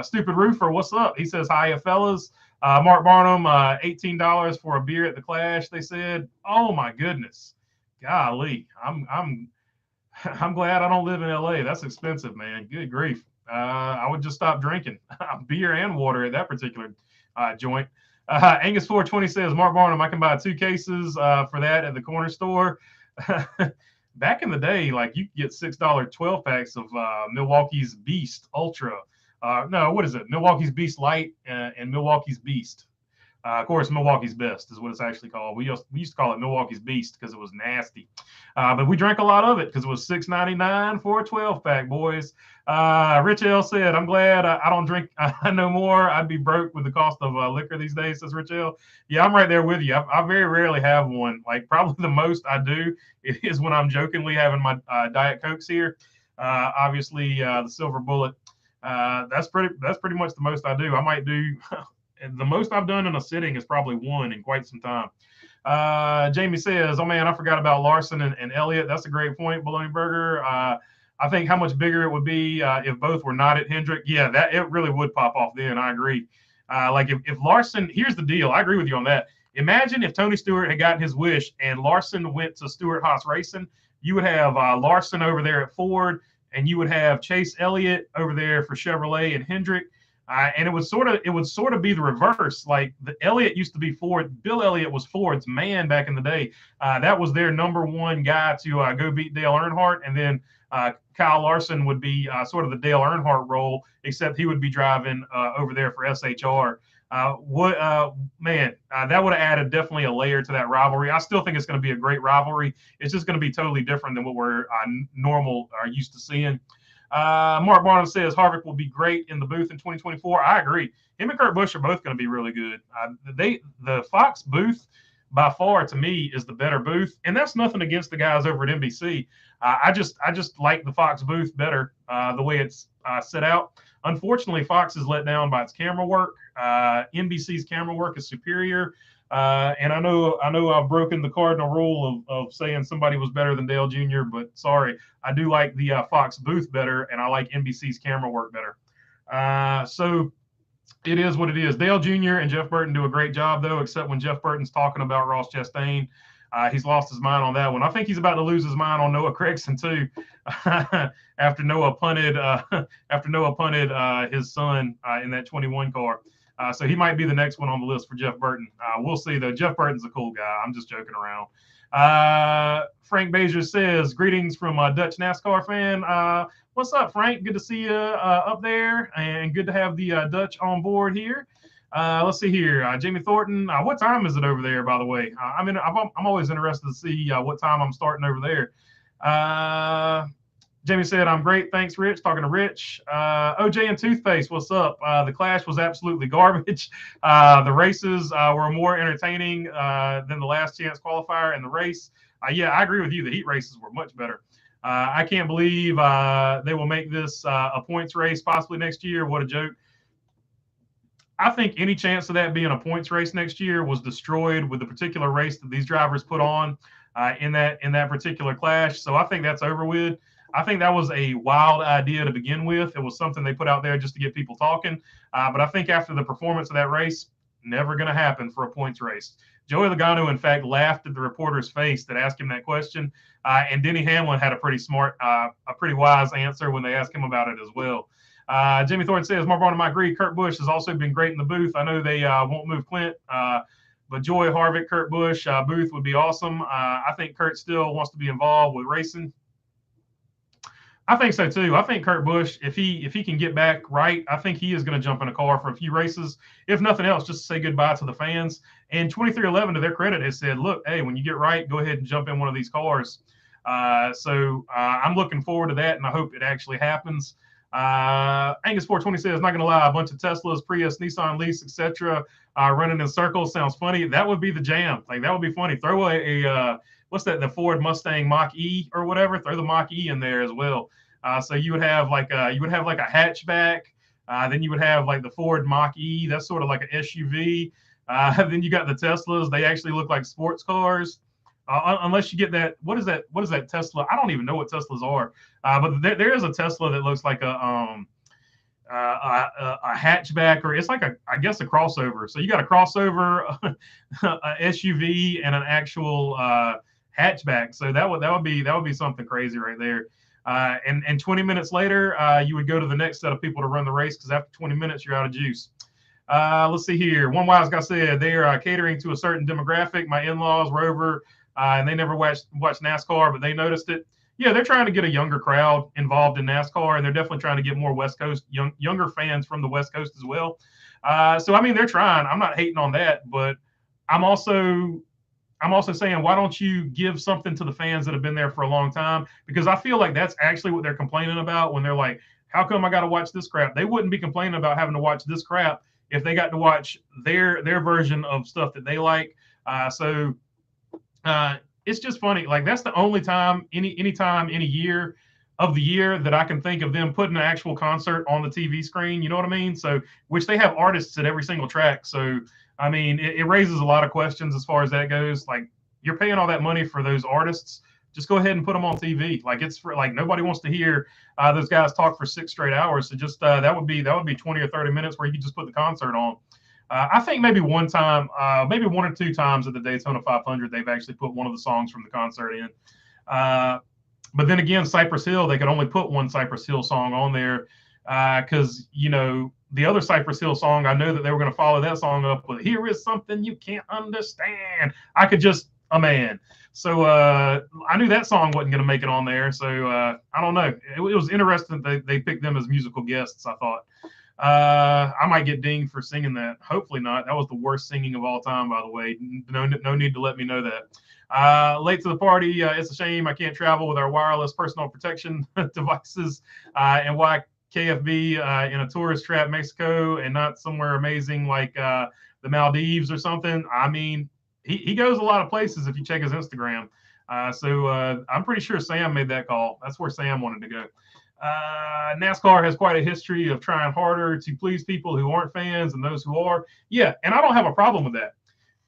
Stupid Roofer, what's up? He says, hiya, fellas. Mark Barnum, $18 for a beer at the Clash, they said. Oh, my goodness. Golly. I'm glad I don't live in LA. That's expensive, man. Good grief. I would just stop drinking beer and water at that particular joint. Angus 420 says, Mark Barnum, I can buy 2 cases for that at the corner store. Back in the day, like you could get $6 12 packs of Milwaukee's Beast Ultra. No, what is it? Milwaukee's Beast Light and Milwaukee's Beast. Of course, Milwaukee's Best is what it's actually called. We used to call it Milwaukee's Beast because it was nasty. But we drank a lot of it because it was $6.99 for a 12-pack, boys. Rich L said, I'm glad I don't drink no more. I'd be broke with the cost of liquor these days, says Rich L. Yeah, I'm right there with you. I very rarely have one. Like probably the most I do is when I'm jokingly having my Diet Cokes here. Obviously, the Silver Bullet. That's pretty much the most I do. I might do the most I've done in a sitting is probably one in quite some time. Jamie says, oh man, I forgot about Larson and Elliott. That's a great point, Bologna Burger. I think how much bigger it would be if both were not at Hendrick. Yeah, that it really would pop off then. I agree. Like if Larson, here's the deal. I agree with you on that. Imagine if Tony Stewart had gotten his wish and Larson went to Stewart-Haas Racing. You would have Larson over there at Ford, and you would have Chase Elliott over there for Chevrolet and Hendrick. And it would sort of be the reverse. Like the Elliott used to be Ford. Bill Elliott was Ford's man back in the day. That was their number one guy to go beat Dale Earnhardt. And then Kyle Larson would be sort of the Dale Earnhardt role, except he would be driving over there for SHR. That would have added definitely a layer to that rivalry. I still think it's going to be a great rivalry. It's just going to be totally different than what we're used to seeing. Mark Barnum says Harvick will be great in the booth in 2024. I agree. Him and Kurt Busch are both going to be really good. The Fox booth by far to me is the better booth, and that's nothing against the guys over at NBC. I just like the Fox booth better the way it's set out. Unfortunately, Fox is let down by its camera work. NBC's camera work is superior. And I know I've broken the cardinal rule of saying somebody was better than Dale Jr., but sorry, I do like the Fox booth better, and I like NBC's camera work better. So it is what it is. Dale Jr. and Jeff Burton do a great job, though, except when Jeff Burton's talking about Ross Chastain. He's lost his mind on that one. I think he's about to lose his mind on Noah Gragson too, after Noah punted his son in that 21 car. So he might be the next one on the list for Jeff Burton. We'll see though. Jeff Burton's a cool guy. I'm just joking around. Frank Bajer says, greetings from a Dutch NASCAR fan. What's up, Frank? Good to see you up there, and good to have the Dutch on board here. Let's see here. Jamie Thornton, what time is it over there, by the way? I'm always interested to see what time I'm starting over there. Jamie said, I'm great. Thanks, Rich. Talking to Rich. OJ and Toothpaste, what's up? The Clash was absolutely garbage. The races were more entertaining than the last chance qualifier and the race. Yeah, I agree with you. The heat races were much better. I can't believe they will make this a points race possibly next year. What a joke. I think any chance of that being a points race next year was destroyed with the particular race that these drivers put on in that particular clash. So I think that's over with. I think that was a wild idea to begin with. It was something they put out there just to get people talking. But I think after the performance of that race, never going to happen for a points race. Joey Logano, in fact, laughed at the reporter's face that asked him that question. And Denny Hamlin had a pretty wise answer when they asked him about it as well. Jamie Thornton says, Marvon and I agree. Kurt Busch has also been great in the booth. I know they won't move Clint, but Joy, Harvick, Kurt Busch, booth would be awesome. I think Kurt still wants to be involved with racing. I think so too. I think Kurt Busch, if he can get back right, I think he is going to jump in a car for a few races, if nothing else, just to say goodbye to the fans. And 2311, to their credit, has said, look, hey, when you get right, go ahead and jump in one of these cars. So I'm looking forward to that, and I hope it actually happens. Angus 420 says, not going to lie, a bunch of Teslas, Prius, Nissan Lease, etc. Running in circles sounds funny. That would be the jam. Like, that would be funny. Throw a what's that? The Ford Mustang Mach-E or whatever. Throw the Mach-E in there as well. So you would have like a hatchback. Then you would have like the Ford Mach-E. That's sort of like an SUV. Then you got the Teslas. They actually look like sports cars. Unless you get that, what is that Tesla? I don't even know what Teslas are. But there is a Tesla that looks like a hatchback, or it's like I guess a crossover. So you got a crossover, a SUV, and an actual hatchback. So that would be something crazy right there. And 20 minutes later, you would go to the next set of people to run the race, because after 20 minutes, you're out of juice. Let's see here. One wise guy said they are catering to a certain demographic. My in-laws were over, and they never watched NASCAR, but they noticed it. Yeah, they're trying to get a younger crowd involved in NASCAR, and they're definitely trying to get more West Coast, younger fans from the West Coast as well. So, I mean, they're trying. I'm not hating on that, but I'm also saying, why don't you give something to the fans that have been there for a long time? Because I feel like that's actually what they're complaining about when they're like, how come I got to watch this crap? They wouldn't be complaining about having to watch this crap if they got to watch their version of stuff that they like. So it's just funny. Like, that's the only time, any time, any year of the year that I can think of them putting an actual concert on the TV screen. You know what I mean? So, which they have artists at every single track. So, I mean, it raises a lot of questions as far as that goes. Like, you're paying all that money for those artists. Just go ahead and put them on TV. Like, it's for, like, nobody wants to hear those guys talk for 6 straight hours. So just that would be 20 or 30 minutes where you could just put the concert on. I think maybe one time, maybe 1 or 2 times at the Daytona 500, they've actually put one of the songs from the concert in. But then again, Cypress Hill, they could only put one Cypress Hill song on there because, you know, the other Cypress Hill song, I know that they were going to follow that song up with "Here Is Something You Can't Understand." I could just a man. So I knew that song wasn't going to make it on there. So I don't know. It was interesting that they picked them as musical guests, I thought. I might get dinged for singing that. Hopefully not. That was the worst singing of all time, by the way. No need to let me know that. Late to the party. It's a shame I can't travel with our wireless personal protection devices. And why KFB in a tourist trap Mexico and not somewhere amazing like the Maldives or something. I mean, he goes a lot of places if you check his Instagram. So I'm pretty sure Sam made that call. That's where Sam wanted to go. NASCAR has quite a history of trying harder to please people who aren't fans and those who are. Yeah, and I don't have a problem with that.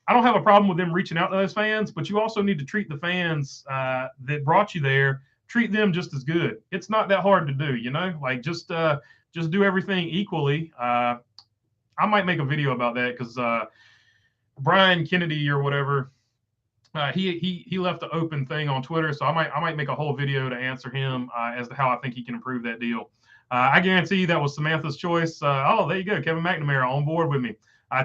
I don't have a problem with them reaching out to those fans, but you also need to treat the fans that brought you there, treat them just as good. It's not that hard to do, you know? Like, just do everything equally. I might make a video about that because Brian Kennedy or whatever, he left an open thing on Twitter, so I might make a whole video to answer him as to how I think he can improve that deal. I guarantee that was Samantha's choice. Oh, there you go, Kevin McNamara on board with me.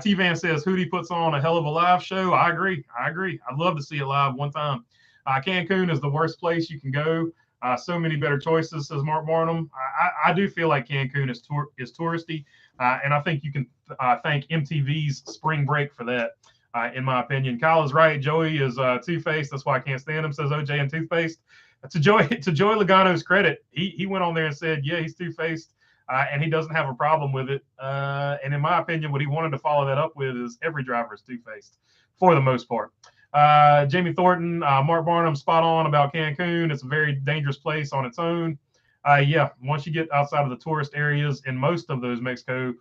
T-Van says Hootie puts on a hell of a live show. I agree. I'd love to see it live one time. Cancun is the worst place you can go. So many better choices, says Mark Barnum. I do feel like Cancun is touristy, and I think you can thank MTV's Spring Break for that. In my opinion, Kyle is right. Joey is two-faced. That's why I can't stand him, says OJ and toothpaste. To Joey Logano's credit, he went on there and said, yeah, he's two-faced, and he doesn't have a problem with it. And in my opinion, what he wanted to follow that up with is every driver is two-faced for the most part. Jamie Thornton, Mark Barnum, spot on about Cancun. It's a very dangerous place on its own. Yeah, once you get outside of the tourist areas in most of those Mexico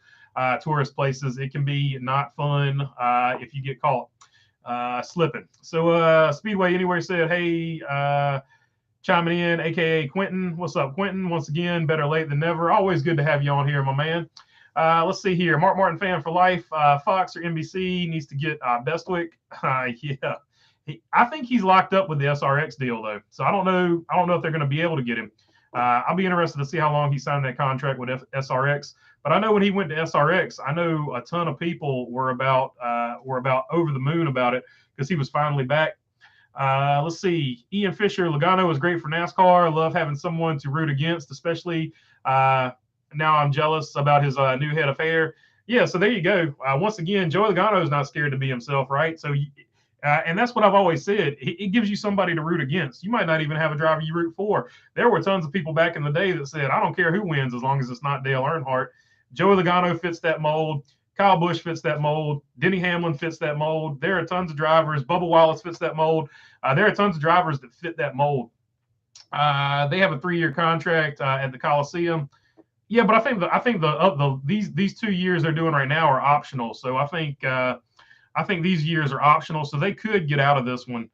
tourist places, it can be not fun if you get caught slipping. So Speedway Anywhere said, hey, chiming in, aka Quentin. What's up, Quentin? Once again, better late than never. Always good to have you on here, my man. Let's see here. Mark Martin fan for life. Fox or NBC needs to get Bestwick. Yeah, I think he's locked up with the SRX deal though. So I don't know if they're going to be able to get him. I'll be interested to see how long he signed that contract with SRX. But I know when he went to SRX, I know a ton of people were about over the moon about it because he was finally back. Let's see. Ian Fisher, Logano is great for NASCAR. I love having someone to root against, especially now I'm jealous about his new head of hair. Yeah, so there you go. Once again, Joey Logano is not scared to be himself, right? So, and that's what I've always said. It gives you somebody to root against. You might not even have a driver you root for. There were tons of people back in the day that said, I don't care who wins as long as it's not Dale Earnhardt. Joey Logano fits that mold. Kyle Busch fits that mold. Denny Hamlin fits that mold. There are tons of drivers. Bubba Wallace fits that mold. There are tons of drivers that fit that mold. They have a 3-year contract at the Coliseum. Yeah, but I think these 2 years they're doing right now are optional. So I think these years are optional. So they could get out of this one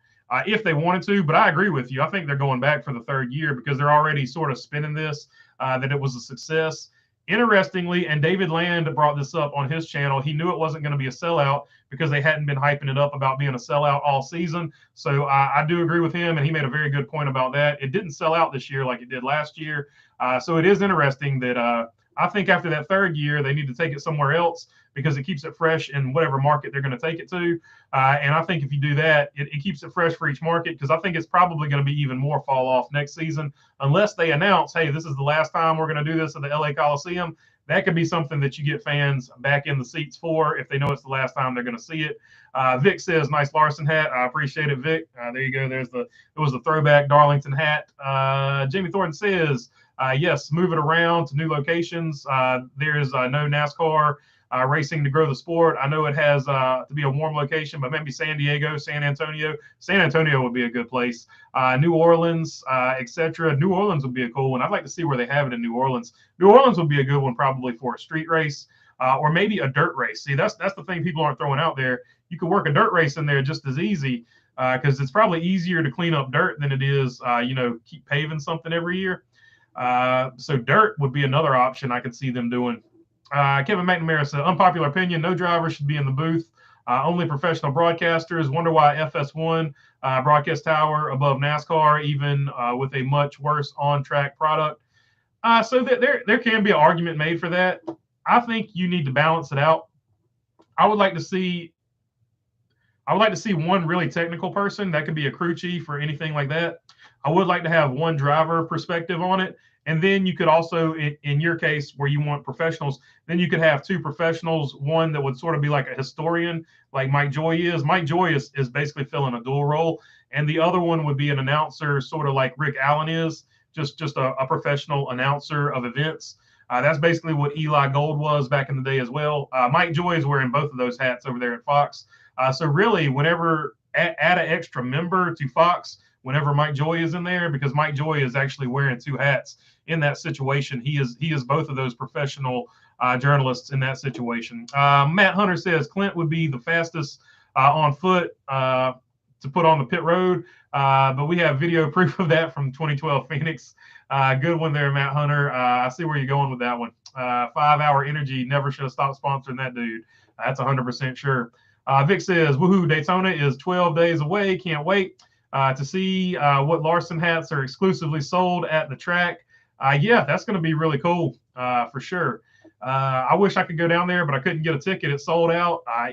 if they wanted to. But I agree with you. I think they're going back for the 3rd year because they're already sort of spinning this that it was a success. Interestingly, and David Land brought this up on his channel, he knew it wasn't going to be a sellout because they hadn't been hyping it up about being a sellout all season. So I do agree with him, and he made a very good point about that. It didn't sell out this year like it did last year. So it is interesting that I think after that 3rd year, they need to take it somewhere else because it keeps it fresh in whatever market they're going to take it to. And I think if you do that, it keeps it fresh for each market because I think it's probably going to be even more fall off next season unless they announce, hey, this is the last time we're going to do this at the LA Coliseum. That could be something that you get fans back in the seats for if they know it's the last time they're going to see it. Vic says, nice Larson hat. I appreciate it, Vic. There you go. It was the throwback Darlington hat. Jamie Thornton says, yes, move it around to new locations. There's no NASCAR racing to grow the sport. I know it has to be a warm location, but maybe San Diego, San Antonio. San Antonio would be a good place. New Orleans, etc. New Orleans would be a cool one. I'd like to see where they have it in New Orleans. New Orleans would be a good one probably for a street race or maybe a dirt race. See, that's the thing people aren't throwing out there. You could work a dirt race in there just as easy because it's probably easier to clean up dirt than it is, keep paving something every year. So dirt would be another option I could see them doing. Kevin McNamara said, unpopular opinion, no driver should be in the booth. Only professional broadcasters. Wonder why FS1 broadcast tower above NASCAR, even with a much worse on-track product. So there can be an argument made for that. I think you need to balance it out. I would like to see one really technical person. That could be a crew chief or anything like that. I would like to have one driver perspective on it. And then you could also, in your case, where you want professionals, then you could have 2 professionals, one that would sort of be like a historian, like Mike Joy is. Mike Joy is basically filling a dual role. And the other one would be an announcer, sort of like Rick Allen is, just a professional announcer of events. That's basically what Eli Gold was back in the day as well. Mike Joy is wearing both of those hats over there at Fox. So really, whenever add an extra member to Fox, whenever Mike Joy is in there, because Mike Joy is actually wearing 2 hats in that situation. He is both of those professional journalists in that situation. Matt Hunter says Clint would be the fastest on foot to put on the pit road, but we have video proof of that from 2012 Phoenix. Good one there, Matt Hunter. I see where you're going with that one. 5 Hour Energy never should have stopped sponsoring that dude. That's 100% sure. Vic says, woohoo, Daytona is 12 days away. Can't wait to see what Larson hats are exclusively sold at the track. Yeah, that's going to be really cool for sure. I wish I could go down there, but I couldn't get a ticket. It sold out. I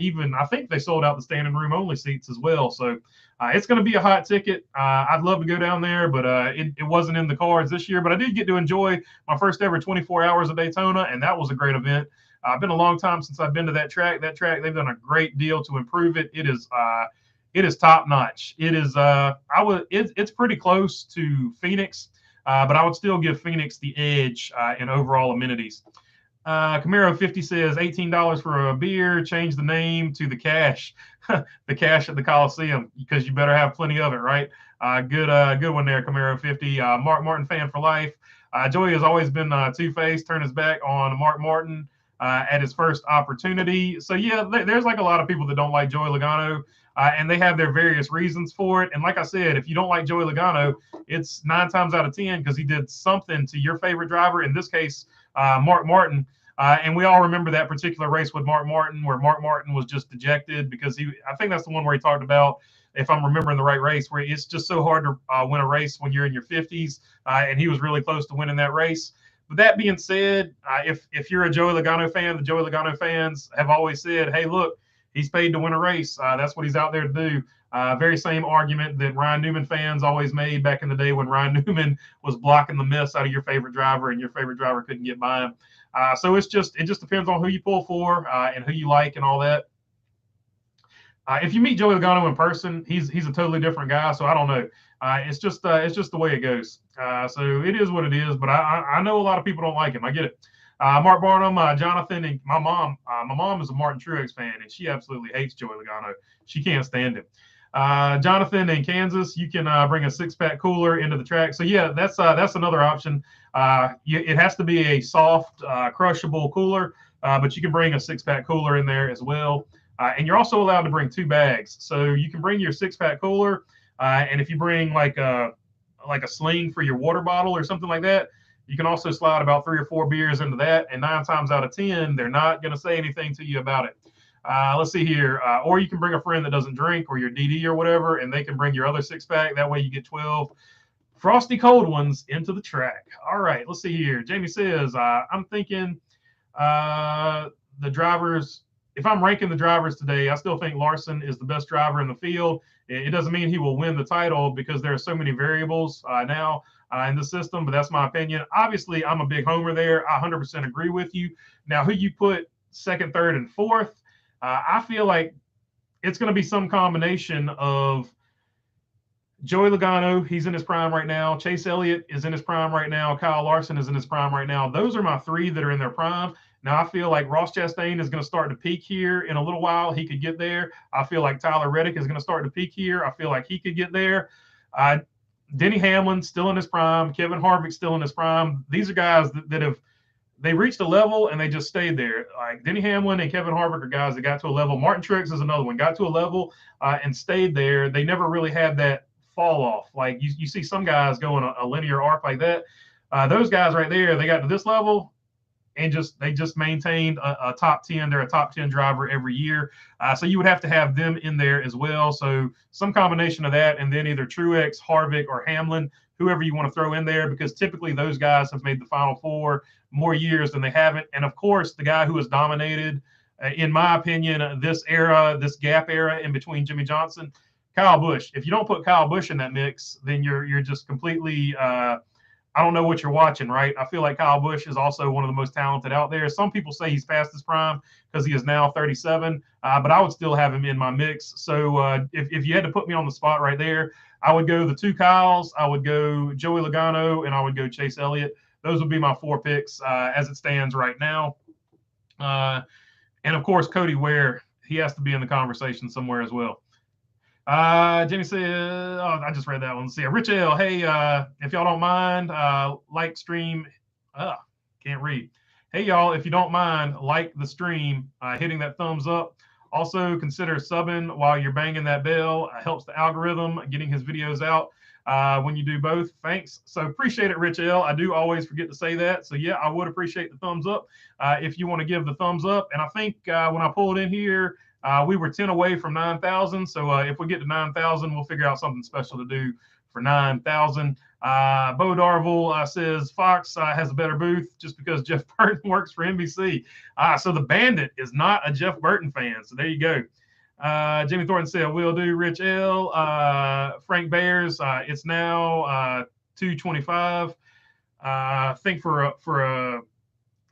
think they sold out the standing room only seats as well. So it's going to be a hot ticket. I'd love to go down there, but it wasn't in the cards this year. But I did get to enjoy my first ever 24 hours of Daytona, and that was a great event. It's been a long time since I've been to that track. That track, they've done a great deal to improve it. It is top notch. It is it's pretty close to Phoenix, but I would still give Phoenix the edge in overall amenities. Camaro 50 says $18 for a beer. Change the name to the Cash, the Cash at the Coliseum, because you better have plenty of it, right? Good one there, Camaro 50. Mark Martin fan for life. Joey has always been two-faced. Turn his back on Mark Martin at his first opportunity. So yeah, there's like a lot of people that don't like Joey Logano, and they have their various reasons for it. And like I said, if you don't like Joey Logano, it's 9 times out of 10 because he did something to your favorite driver. In this case, Mark Martin. And we all remember that particular race with Mark Martin, where Mark Martin was just dejected because I think that's the one where he talked about, if I'm remembering the right race, where it's just so hard to win a race when you're in your 50s. And he was really close to winning that race. But that being said, if you're a Joey Logano fan, the Joey Logano fans have always said, hey, look, he's paid to win a race. That's what he's out there to do. Very same argument that Ryan Newman fans always made back in the day when Ryan Newman was blocking the mess out of your favorite driver and your favorite driver couldn't get by him. So it just depends on who you pull for and who you like and all that. If you meet Joey Logano in person, he's a totally different guy. So I don't know. It's just the way it goes. So it is what it is. But I know a lot of people don't like him. I get it. Mark Barnum, Jonathan, and my mom. My mom is a Martin Truex fan, and she absolutely hates Joey Logano. She can't stand him. Jonathan in Kansas, you can bring a 6-pack cooler into the track. So yeah, that's another option. It has to be a soft, crushable cooler, but you can bring a 6-pack cooler in there as well. And you're also allowed to bring 2 bags. So you can bring your 6-pack cooler, and if you bring like a sling for your water bottle or something like that, you can also slide about 3 or 4 beers into that. And 9 times out of 10, they're not going to say anything to you about it. Let's see here. Or you can bring a friend that doesn't drink, or your DD or whatever, and they can bring your other 6-pack. That way you get 12 frosty cold ones into the track. All right, let's see here. Jamie says, I'm thinking the drivers, if I'm ranking the drivers today, I still think Larson is the best driver in the field. It doesn't mean he will win the title because there are so many variables now in the system, but that's my opinion. Obviously, I'm a big homer there. I 100% agree with you. Now, who you put second, third, and fourth, I feel like it's going to be some combination of Joey Logano, he's in his prime right now. Chase Elliott is in his prime right now. Kyle Larson is in his prime right now. Those are my 3 that are in their prime. Now, I feel like Ross Chastain is going to start to peak here in a little while. He could get there. I feel like Tyler Reddick is going to start to peak here. I feel like he could get there. Denny Hamlin still in his prime. Kevin Harvick still in his prime. These are guys that have they reached a level and they just stayed there. Like Denny Hamlin and Kevin Harvick are guys that got to a level. Martin Truex is another one, got to a level and stayed there. They never really had that fall off. Like you see some guys go in a linear arc like that. Those guys right there, they got to this level and they just maintained a top 10. They're a top 10 driver every year. So you would have to have them in there as well. So some combination of that, and then either Truex, Harvick, or Hamlin, whoever you want to throw in there, because typically those guys have made the Final Four more years than they haven't. And of course, the guy who has dominated, in my opinion, this era, this gap era in between Jimmy Johnson, Kyle Busch. If you don't put Kyle Busch in that mix, then you're just completely I don't know what you're watching, right? I feel like Kyle Busch is also one of the most talented out there. Some people say he's past his prime because he is now 37, but I would still have him in my mix. So if you had to put me on the spot right there, I would go the 2 Kyles, I would go Joey Logano, and I would go Chase Elliott. Those would be my 4 picks as it stands right now. And of course, Cody Ware, he has to be in the conversation somewhere as well. Jimmy said, oh, I just read that one. Let's see. Rich L, hey, if y'all don't mind, like, stream, can't read. Hey, y'all, if you don't mind, like the stream, hitting that thumbs up. Also, consider subbing while you're banging that bell. Helps the algorithm getting his videos out when you do both. Thanks. So appreciate it, Rich L. I do always forget to say that. So, yeah, I would appreciate the thumbs up if you want to give the thumbs up. And I think when I pull it in here, We were 10 away from 9,000. So if we get to 9,000, we'll figure out something special to do for 9,000. Bo Darville says Fox has a better booth just because Jeff Burton works for NBC. So the Bandit is not a Jeff Burton fan. So there you go. Jimmy Thornton said, will do. Rich L. Frank Bears, it's now 225. I think for a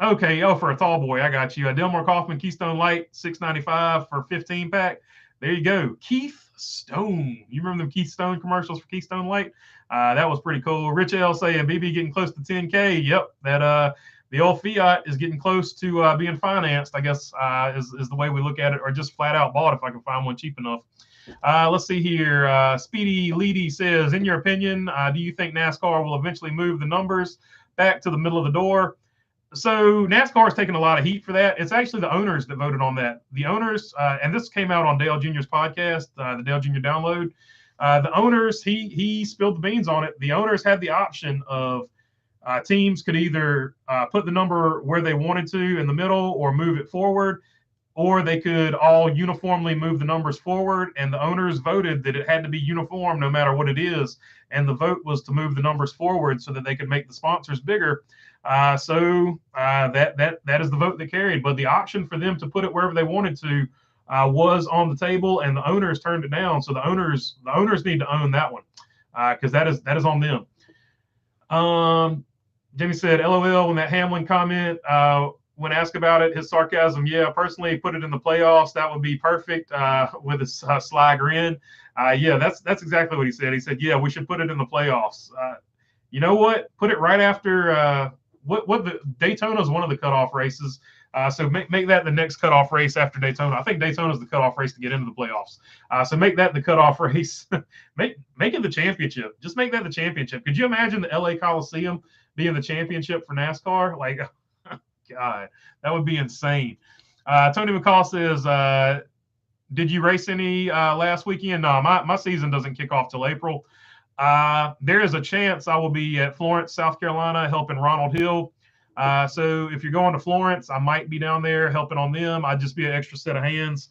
tall boy, I got you. Delmore Kaufman, Keystone Light, $6.95 for 15 pack. There you go. Keith Stone. You remember them Keith Stone commercials for Keystone Light? That was pretty cool. Rich L saying BB getting close to 10K. Yep, that the old Fiat is getting close to being financed, I guess, is the way we look at it, or just flat out bought if I can find one cheap enough. Let's see here. Speedy Leedy says, in your opinion, do you think NASCAR will eventually move the numbers back to the middle of the door? So NASCAR has taken a lot of heat for that. It's actually the owners that voted on that. The owners, and this came out on Dale Jr.'s podcast, the Dale Jr. Download. The owners, he spilled the beans on it. The owners had the option of teams could either put the number where they wanted to in the middle or move it forward, or they could all uniformly move the numbers forward. And the owners voted that it had to be uniform no matter what it is. And the vote was to move the numbers forward so that they could make the sponsors bigger. So that is the vote that carried. But the option for them to put it wherever they wanted to was on the table, and the owners turned it down. So the owners need to own that one because that is on them. Jimmy said, LOL, when that Hamlin comment, when asked about it, his sarcasm, yeah, personally put it in the playoffs. That would be perfect with a sly grin. Yeah, that's exactly what he said. He said, yeah, we should put it in the playoffs. You know what? Put it right after what the Daytona is one of the cutoff races. So make that the next cutoff race after Daytona. I think Daytona is the cutoff race to get into the playoffs. So make that the cutoff race. make it the championship. Just make that the championship. Could you imagine the LA Coliseum being the championship for NASCAR? Like, God, that would be insane. Tony McCall says, did you race any last weekend? No, my season doesn't kick off till April. There is a chance I will be at Florence, South Carolina, helping Ronald Hill. So if you're going to Florence, I might be down there helping on them. I'd just be an extra set of hands.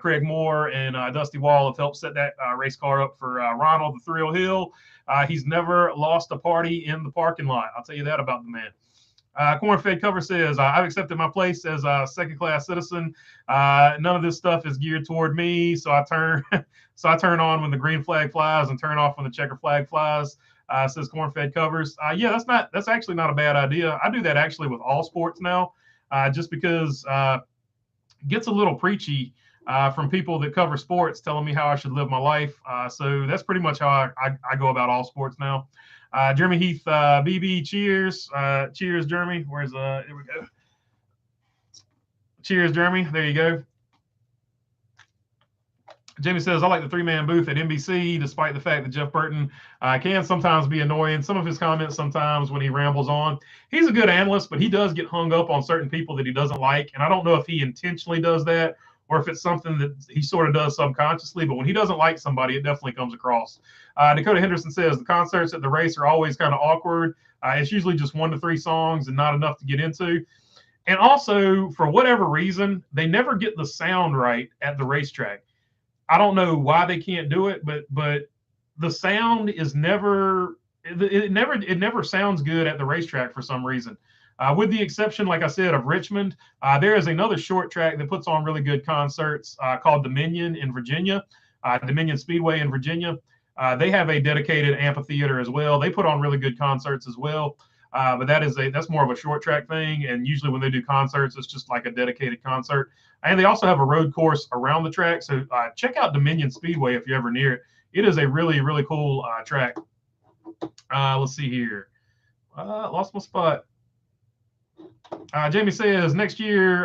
Craig Moore and Dusty Wall have helped set that race car up for Ronald, the Thrill Hill. He's never lost a party in the parking lot. I'll tell you that about the man. Corn-Fed Cover says, I've accepted my place as a second-class citizen. None of this stuff is geared toward me, so I turn on when the green flag flies and turn off when the checker flag flies. Says Corn-Fed Covers. Yeah, that's actually not a bad idea. I do that actually with all sports now, just because it gets a little preachy from people that cover sports telling me how I should live my life. So that's pretty much how I go about all sports now. Jeremy Heath, BB, cheers. Cheers, Jeremy. Here we go. Cheers, Jeremy. There you go. Jamie says, I like the three-man booth at NBC, despite the fact that Jeff Burton can sometimes be annoying. Some of his comments sometimes when he rambles on. He's a good analyst, but he does get hung up on certain people that he doesn't like. And I don't know if he intentionally does that or if it's something that he sort of does subconsciously. But when he doesn't like somebody, it definitely comes across. Dakota Henderson says, the concerts at the race are always kind of awkward. It's usually just 1 to 3 songs and not enough to get into. And also, for whatever reason, they never get the sound right at the racetrack. I don't know why they can't do it, but the sound is never sounds good at the racetrack for some reason. With the exception, like I said, of Richmond, there is another short track that puts on really good concerts called Dominion in Virginia, Dominion Speedway in Virginia. They have a dedicated amphitheater as well. They put on really good concerts as well. But that's more of a short track thing. And usually when they do concerts, it's just like a dedicated concert. And they also have a road course around the track. So check out Dominion Speedway if you're ever near it. It is a really, really cool track. Let's see here. Lost my spot. Jamie says next year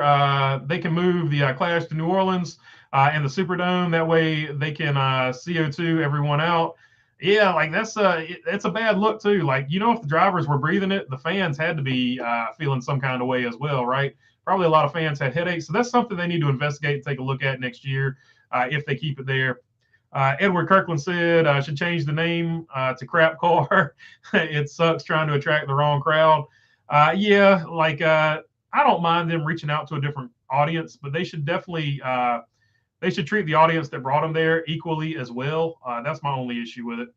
they can move the Clash to New Orleans and the Superdome. That way they can CO2 everyone out. Yeah, like that's a bad look too. Like, if the drivers were breathing it, the fans had to be feeling some kind of way as well, right? Probably a lot of fans had headaches. So that's something they need to investigate and take a look at next year if they keep it there. Edward Kirkland said, should change the name to Crap Car. It sucks trying to attract the wrong crowd. Yeah, like I don't mind them reaching out to a different audience, but they should definitely they should treat the audience that brought them there equally as well. That's my only issue with it.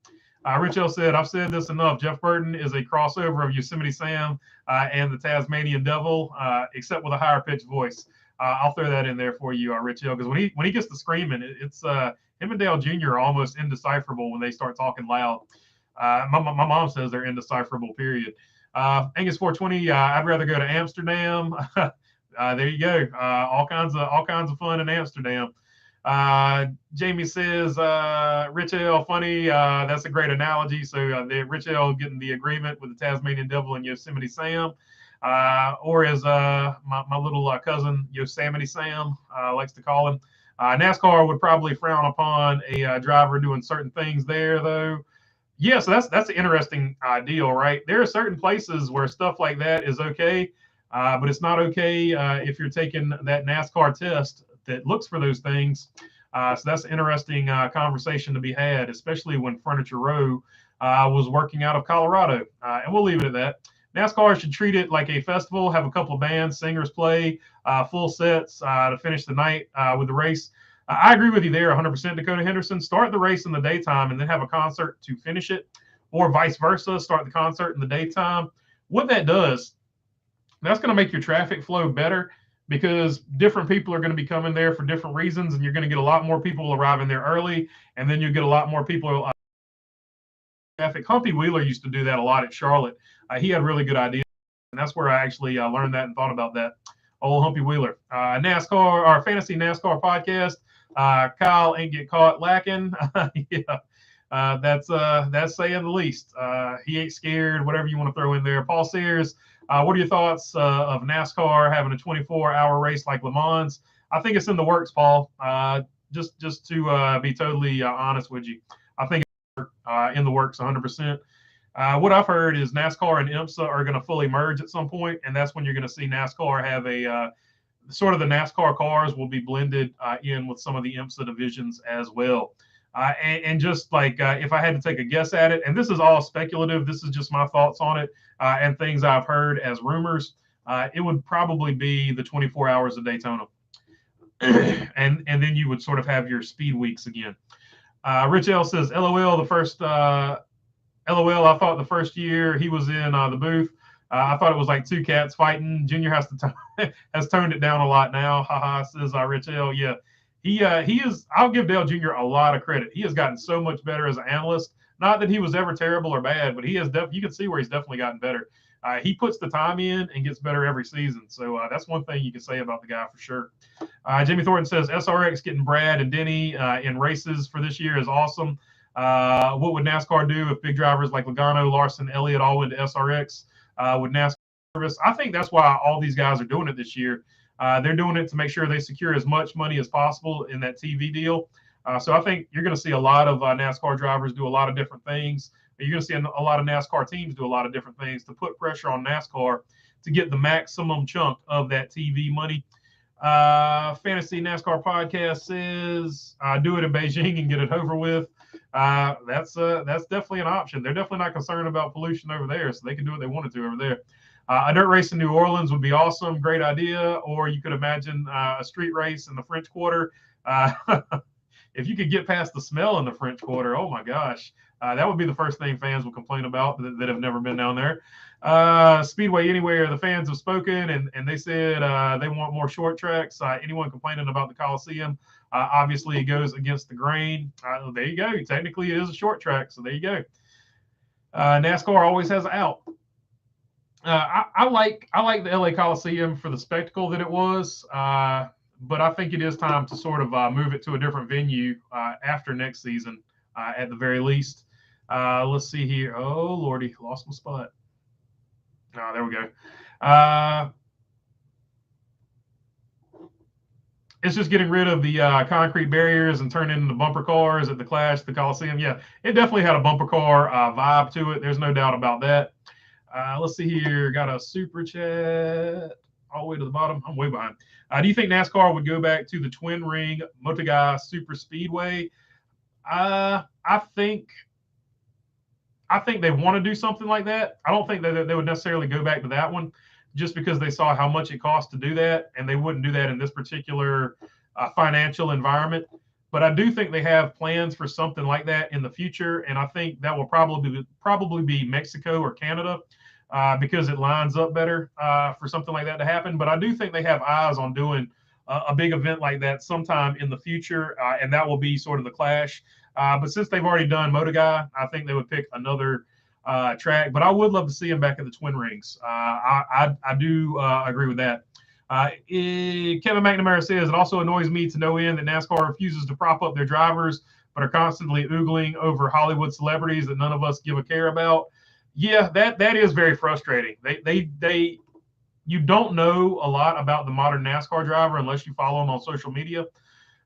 Rich L said, I've said this enough. Jeff Burton is a crossover of Yosemite Sam and the Tasmanian Devil, except with a higher pitched voice. I'll throw that in there for you, Rich L, because when he gets to screaming, it's him and Dale Jr. are almost indecipherable when they start talking loud. My mom says they're indecipherable, period. Angus 420, I'd rather go to Amsterdam. There you go. All kinds of fun in Amsterdam. Jamie says, Rich L, funny. That's a great analogy. So Rich L getting the agreement with the Tasmanian Devil and Yosemite Sam, or as my little cousin Yosemite Sam likes to call him. NASCAR would probably frown upon a driver doing certain things there, though. Yeah, so that's an interesting deal, right? There are certain places where stuff like that is okay, but it's not okay if you're taking that NASCAR test that looks for those things. So that's an interesting conversation to be had, especially when Furniture Row was working out of Colorado. And we'll leave it at that. NASCAR should treat it like a festival, have a couple of bands, singers play, full sets to finish the night with the race. I agree with you there 100%, Dakota Henderson. Start the race in the daytime and then have a concert to finish it, or vice versa, start the concert in the daytime. What that does, that's going to make your traffic flow better, because different people are going to be coming there for different reasons, and you're going to get a lot more people arriving there early, and then you get a lot more people traffic. Humpy Wheeler used to do that a lot at Charlotte. He had really good ideas, and that's where I actually learned that and thought about that. Old Humpy Wheeler. NASCAR, our fantasy NASCAR podcast. Kyle ain't get caught lacking. Yeah, that's saying the least. He ain't scared. Whatever you want to throw in there. Paul Sears. What are your thoughts of NASCAR having a 24-hour race like Le Mans? I think it's in the works, Paul. Just to be totally honest with you, I think it's in the works 100%. What I've heard is NASCAR and IMSA are going to fully merge at some point, and that's when you're going to see NASCAR have a sort of the NASCAR cars will be blended in with some of the IMSA divisions as well. And just like if I had to take a guess at it, and this is all speculative, this is just my thoughts on it and things I've heard as rumors, it would probably be the 24 hours of Daytona. and then you would sort of have your speed weeks again. Rich L says, LOL, LOL, I thought the first year he was in the booth, I thought it was like two cats fighting. Junior has toned it down a lot now. Haha, says Rich L. Yeah. He is. I'll give Dale Jr. a lot of credit. He has gotten so much better as an analyst. Not that he was ever terrible or bad, but he has. You can see where he's definitely gotten better. He puts the time in and gets better every season. So that's one thing you can say about the guy for sure. Jamie Thornton says SRX getting Brad and Denny in races for this year is awesome. What would NASCAR do if big drivers like Logano, Larson, Elliott all went to SRX? Would NASCAR service? I think that's why all these guys are doing it this year. They're doing it to make sure they secure as much money as possible in that TV deal. So I think you're going to see a lot of NASCAR drivers do a lot of different things. You're going to see a lot of NASCAR teams do a lot of different things to put pressure on NASCAR to get the maximum chunk of that TV money. Fantasy NASCAR podcast says, do it in Beijing and get it over with. That's definitely an option. They're definitely not concerned about pollution over there, so they can do what they wanted to over there. A dirt race in New Orleans would be awesome. Great idea. Or you could imagine a street race in the French Quarter. If you could get past the smell in the French Quarter, oh my gosh, that would be the first thing fans will complain about that have never been down there. Speedway Anywhere, the fans have spoken, and they said they want more short tracks. Anyone complaining about the Coliseum, obviously it goes against the grain. There you go. Technically, it is a short track, so there you go. NASCAR always has an out. I like the LA Coliseum for the spectacle that it was, but I think it is time to sort of move it to a different venue after next season, at the very least. Let's see here. Oh, Lordy, lost my spot. Oh, there we go. It's just getting rid of the concrete barriers and turning into bumper cars at the Clash, the Coliseum. Yeah, it definitely had a bumper car vibe to it. There's no doubt about that. Let's see here. Got a super chat all the way to the bottom. I'm way behind. Do you think NASCAR would go back to the twin ring Motogai Super Speedway? I think they want to do something like that. I don't think that they would necessarily go back to that one, just because they saw how much it cost to do that, and they wouldn't do that in this particular financial environment. But I do think they have plans for something like that in the future, and I think that will probably be Mexico or Canada, because it lines up better for something like that to happen. But I do think they have eyes on doing a big event like that sometime in the future, and that will be sort of the Clash. But since they've already done Motoguy, I think they would pick another track. But I would love to see him back at the Twin Rings. I do agree with that. Kevin McNamara says, it also annoys me to no end that NASCAR refuses to prop up their drivers, but are constantly oogling over Hollywood celebrities that none of us give a care about. Yeah, that is very frustrating. You don't know a lot about the modern NASCAR driver unless you follow them on social media.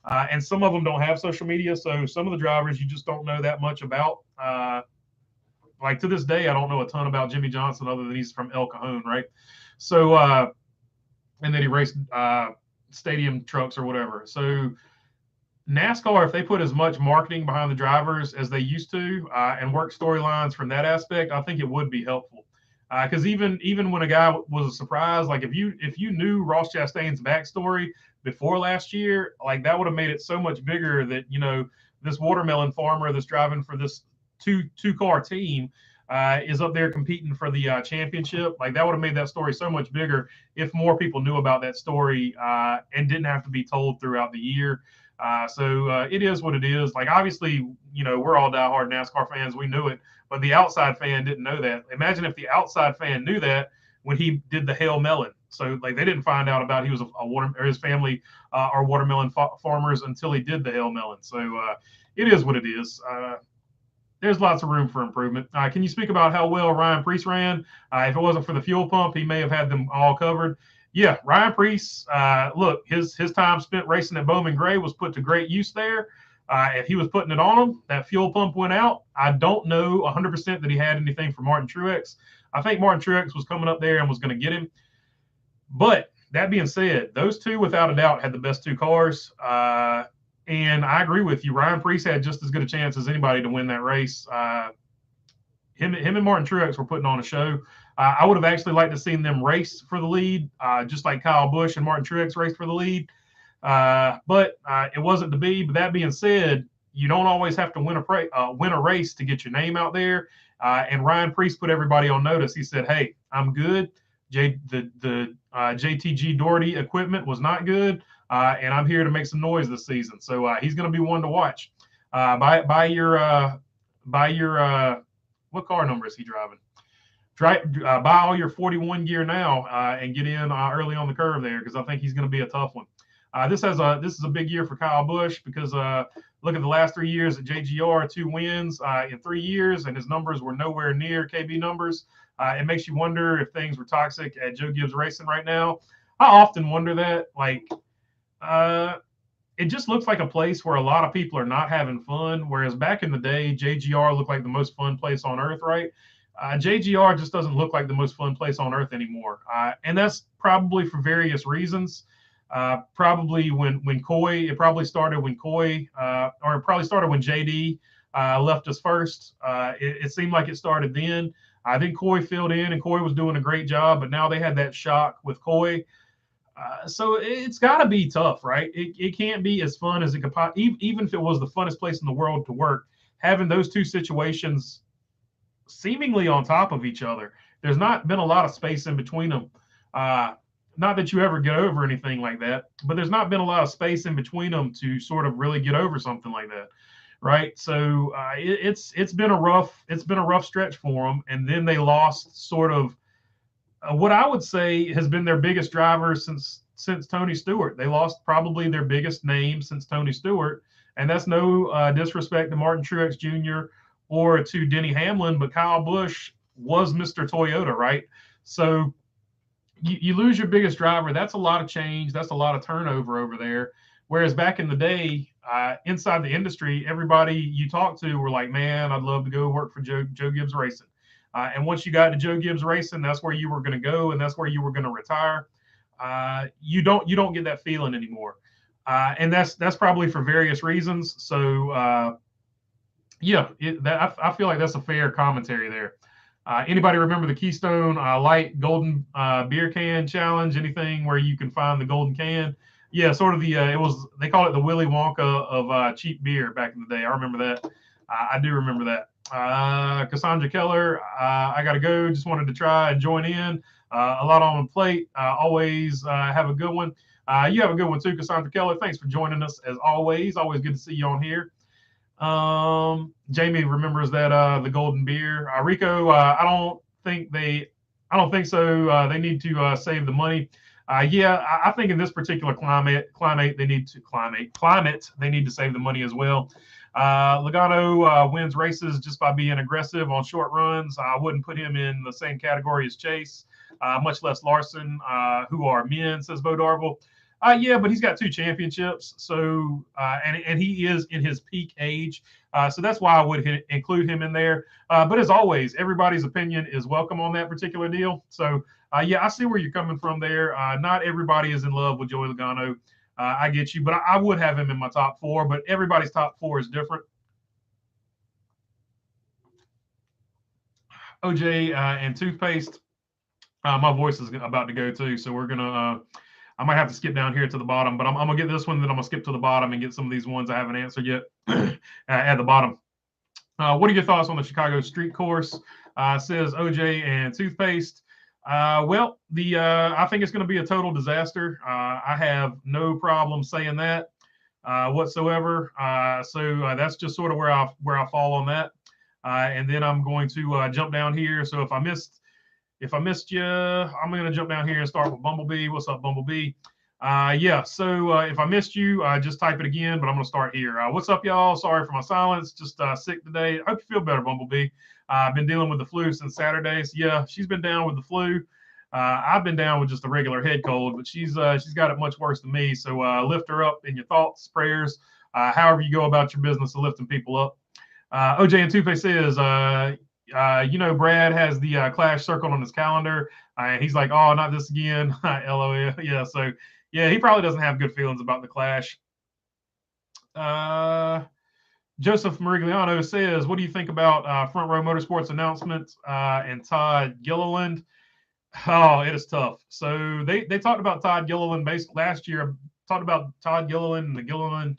And some of them don't have social media, so some of the drivers you just don't know that much about. Like to this day, I don't know a ton about Jimmy Johnson other than he's from El Cajon, right? So, and then he raced stadium trucks or whatever. So NASCAR, if they put as much marketing behind the drivers as they used to and work storylines from that aspect, I think it would be helpful. Because even when a guy was a surprise, like if you knew Ross Chastain's backstory before last year, like that would have made it so much bigger that, you know, this watermelon farmer that's driving for this two-car team is up there competing for the championship. Like that would have made that story so much bigger if more people knew about that story and didn't have to be told throughout the year. So it is what it is. Like obviously, you know, we're all diehard NASCAR fans. We knew it, but the outside fan didn't know that. Imagine if the outside fan knew that when he did the Hail Melon. So like they didn't find out about he was a water, or his family are watermelon farmers until he did the Hail Melon. So it is what it is. There's lots of room for improvement. Can you speak about how well Ryan Preece ran? If it wasn't for the fuel pump, he may have had them all covered. Yeah, Ryan Preece, look, his time spent racing at Bowman Gray was put to great use there. If he was putting it on him, that fuel pump went out. I don't know 100% that he had anything for Martin Truex. I think Martin Truex was coming up there and was going to get him. But that being said, those two, without a doubt, had the best two cars. And I agree with you. Ryan Preece had just as good a chance as anybody to win that race. Him and Martin Truex were putting on a show. I would have actually liked to seen them race for the lead, just like Kyle Busch and Martin Truex raced for the lead. But it wasn't to be. But that being said, you don't always have to win a race to get your name out there. And Ryan Preece put everybody on notice. He said, "Hey, I'm good. The JTG Doherty equipment was not good, and I'm here to make some noise this season." So he's going to be one to watch. Buy your what car number is he driving? Buy all your 41 gear now and get in early on the curve there, because I think he's going to be a tough one. This is a big year for Kyle Busch because look at the last 3 years at JGR, 2 wins in 3 years, and his numbers were nowhere near KB numbers. It makes you wonder if things were toxic at Joe Gibbs Racing right now. I often wonder that. Like, it just looks like a place where a lot of people are not having fun, whereas back in the day, JGR looked like the most fun place on earth, right? JGR just doesn't look like the most fun place on earth anymore. And that's probably for various reasons. Probably when Coy, it probably started when Coy, or it probably started when JD left us first. It seemed like it started then. I think Coy filled in, and Coy was doing a great job, but now they had that shock with Coy. So it's got to be tough, right? It can't be as fun as it could possibly, even if it was the funnest place in the world to work, having those two situations seemingly on top of each other. There's not been a lot of space in between them. Not that you ever get over anything like that, but there's not been a lot of space in between them to sort of really get over something like that, right? So it's been a rough stretch for them, and then they lost sort of what I would say has been their biggest driver since Tony Stewart. They lost probably their biggest name since Tony Stewart, and that's no disrespect to Martin Truex Jr. or to Denny Hamlin, but Kyle Busch was Mr. Toyota, right? So you lose your biggest driver. That's a lot of change. That's a lot of turnover over there. Whereas back in the day, inside the industry, everybody you talked to were like, man, I'd love to go work for Joe Gibbs Racing. And once you got to Joe Gibbs Racing, that's where you were going to go, and that's where you were going to retire. You don't get that feeling anymore. And that's probably for various reasons. So, yeah, I feel like that's a fair commentary there. Anybody remember the Keystone Light Golden Beer Can Challenge? Anything where you can find the golden can? Yeah, sort of the they called it the Willy Wonka of cheap beer back in the day. I remember that. I do remember that. Cassandra Keller, I got to go. Just wanted to try and join in. A lot on the plate. Always have a good one. You have a good one too, Cassandra Keller. Thanks for joining us as always. Always good to see you on here. Jamie remembers that the golden beer. Rico, I don't think so. They need to save the money. Yeah, I think in this particular climate, they need to save the money as well. Logano wins races just by being aggressive on short runs. I wouldn't put him in the same category as Chase, much less Larson, who are men, says Bo Darville. Yeah, but he's got 2 championships, so and he is in his peak age, so that's why I would include him in there. But as always, everybody's opinion is welcome on that particular deal. So yeah, I see where you're coming from there. Not everybody is in love with Joey Logano. I get you, but I would have him in my top 4. But everybody's top 4 is different. OJ and toothpaste. My voice is about to go too, so we're gonna. I might have to skip down here to the bottom, but I'm gonna get this one, then I'm gonna skip to the bottom and get some of these ones I haven't answered yet at the bottom. What are your thoughts on the Chicago Street Course? Says OJ and toothpaste. Well, I think it's going to be a total disaster. I have no problem saying that whatsoever. So that's just sort of where I fall on that. And then I'm going to jump down here. So if I missed you, I'm going to jump down here and start with Bumblebee. What's up, Bumblebee? Yeah, so if I missed you, just type it again, but I'm going to start here. What's up, y'all? Sorry for my silence. Just sick today. I hope you feel better, Bumblebee. I've been dealing with the flu since Saturday. So yeah, she's been down with the flu. I've been down with just a regular head cold, but she's got it much worse than me. So lift her up in your thoughts, prayers, however you go about your business of lifting people up. OJ and Tupe says, Brad has the Clash circled on his calendar. He's like, oh, not this again. LOL. Yeah, so yeah, he probably doesn't have good feelings about the Clash. Joseph Marigliano says, what do you think about Front Row Motorsports announcement and Todd Gilliland? Oh, it is tough. So they talked about Todd Gilliland basically last year, talked about Todd Gilliland and the Gilliland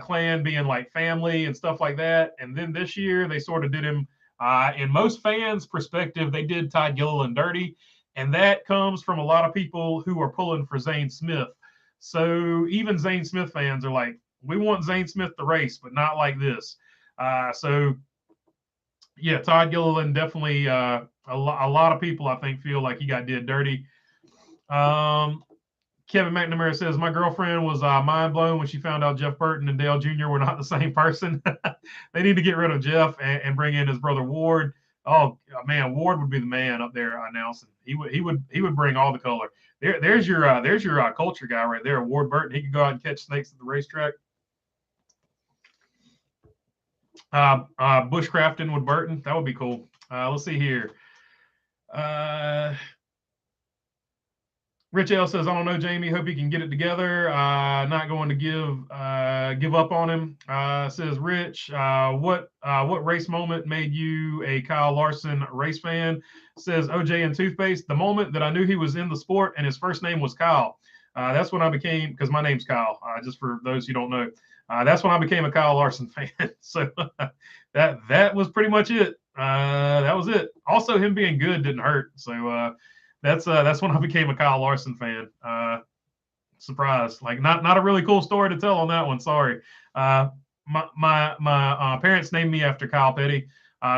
clan being like family and stuff like that. And then this year they sort of did him, in most fans' perspective, they did Todd Gilliland dirty. And that comes from a lot of people who are pulling for Zane Smith. So even Zane Smith fans are like, we want Zane Smith to race, but not like this. So yeah, Todd Gilliland definitely a lot of people I think feel like he got did dirty. Kevin McNamara says, my girlfriend was mind blown when she found out Jeff Burton and Dale Jr. were not the same person. They need to get rid of Jeff and bring in his brother Ward. Oh man, Ward would be the man up there announcing. He would bring all the color. There's your culture guy right there, Ward Burton. He could go out and catch snakes at the racetrack. Bushcrafting with Burton, that would be cool. Let's see here. Rich L says, I don't know, Jamie. Hope he can get it together. Not going to give up on him. Says Rich, what race moment made you a Kyle Larson race fan? Says OJ and Toothpaste. The moment that I knew he was in the sport and his first name was Kyle. That's when I became, because my name's Kyle, just for those who don't know. That's when I became a Kyle Larson fan. So that was pretty much it. That was it. Also, him being good didn't hurt. So that's when I became a Kyle Larson fan. Surprise! Like not a really cool story to tell on that one. Sorry. My parents named me after Kyle Petty.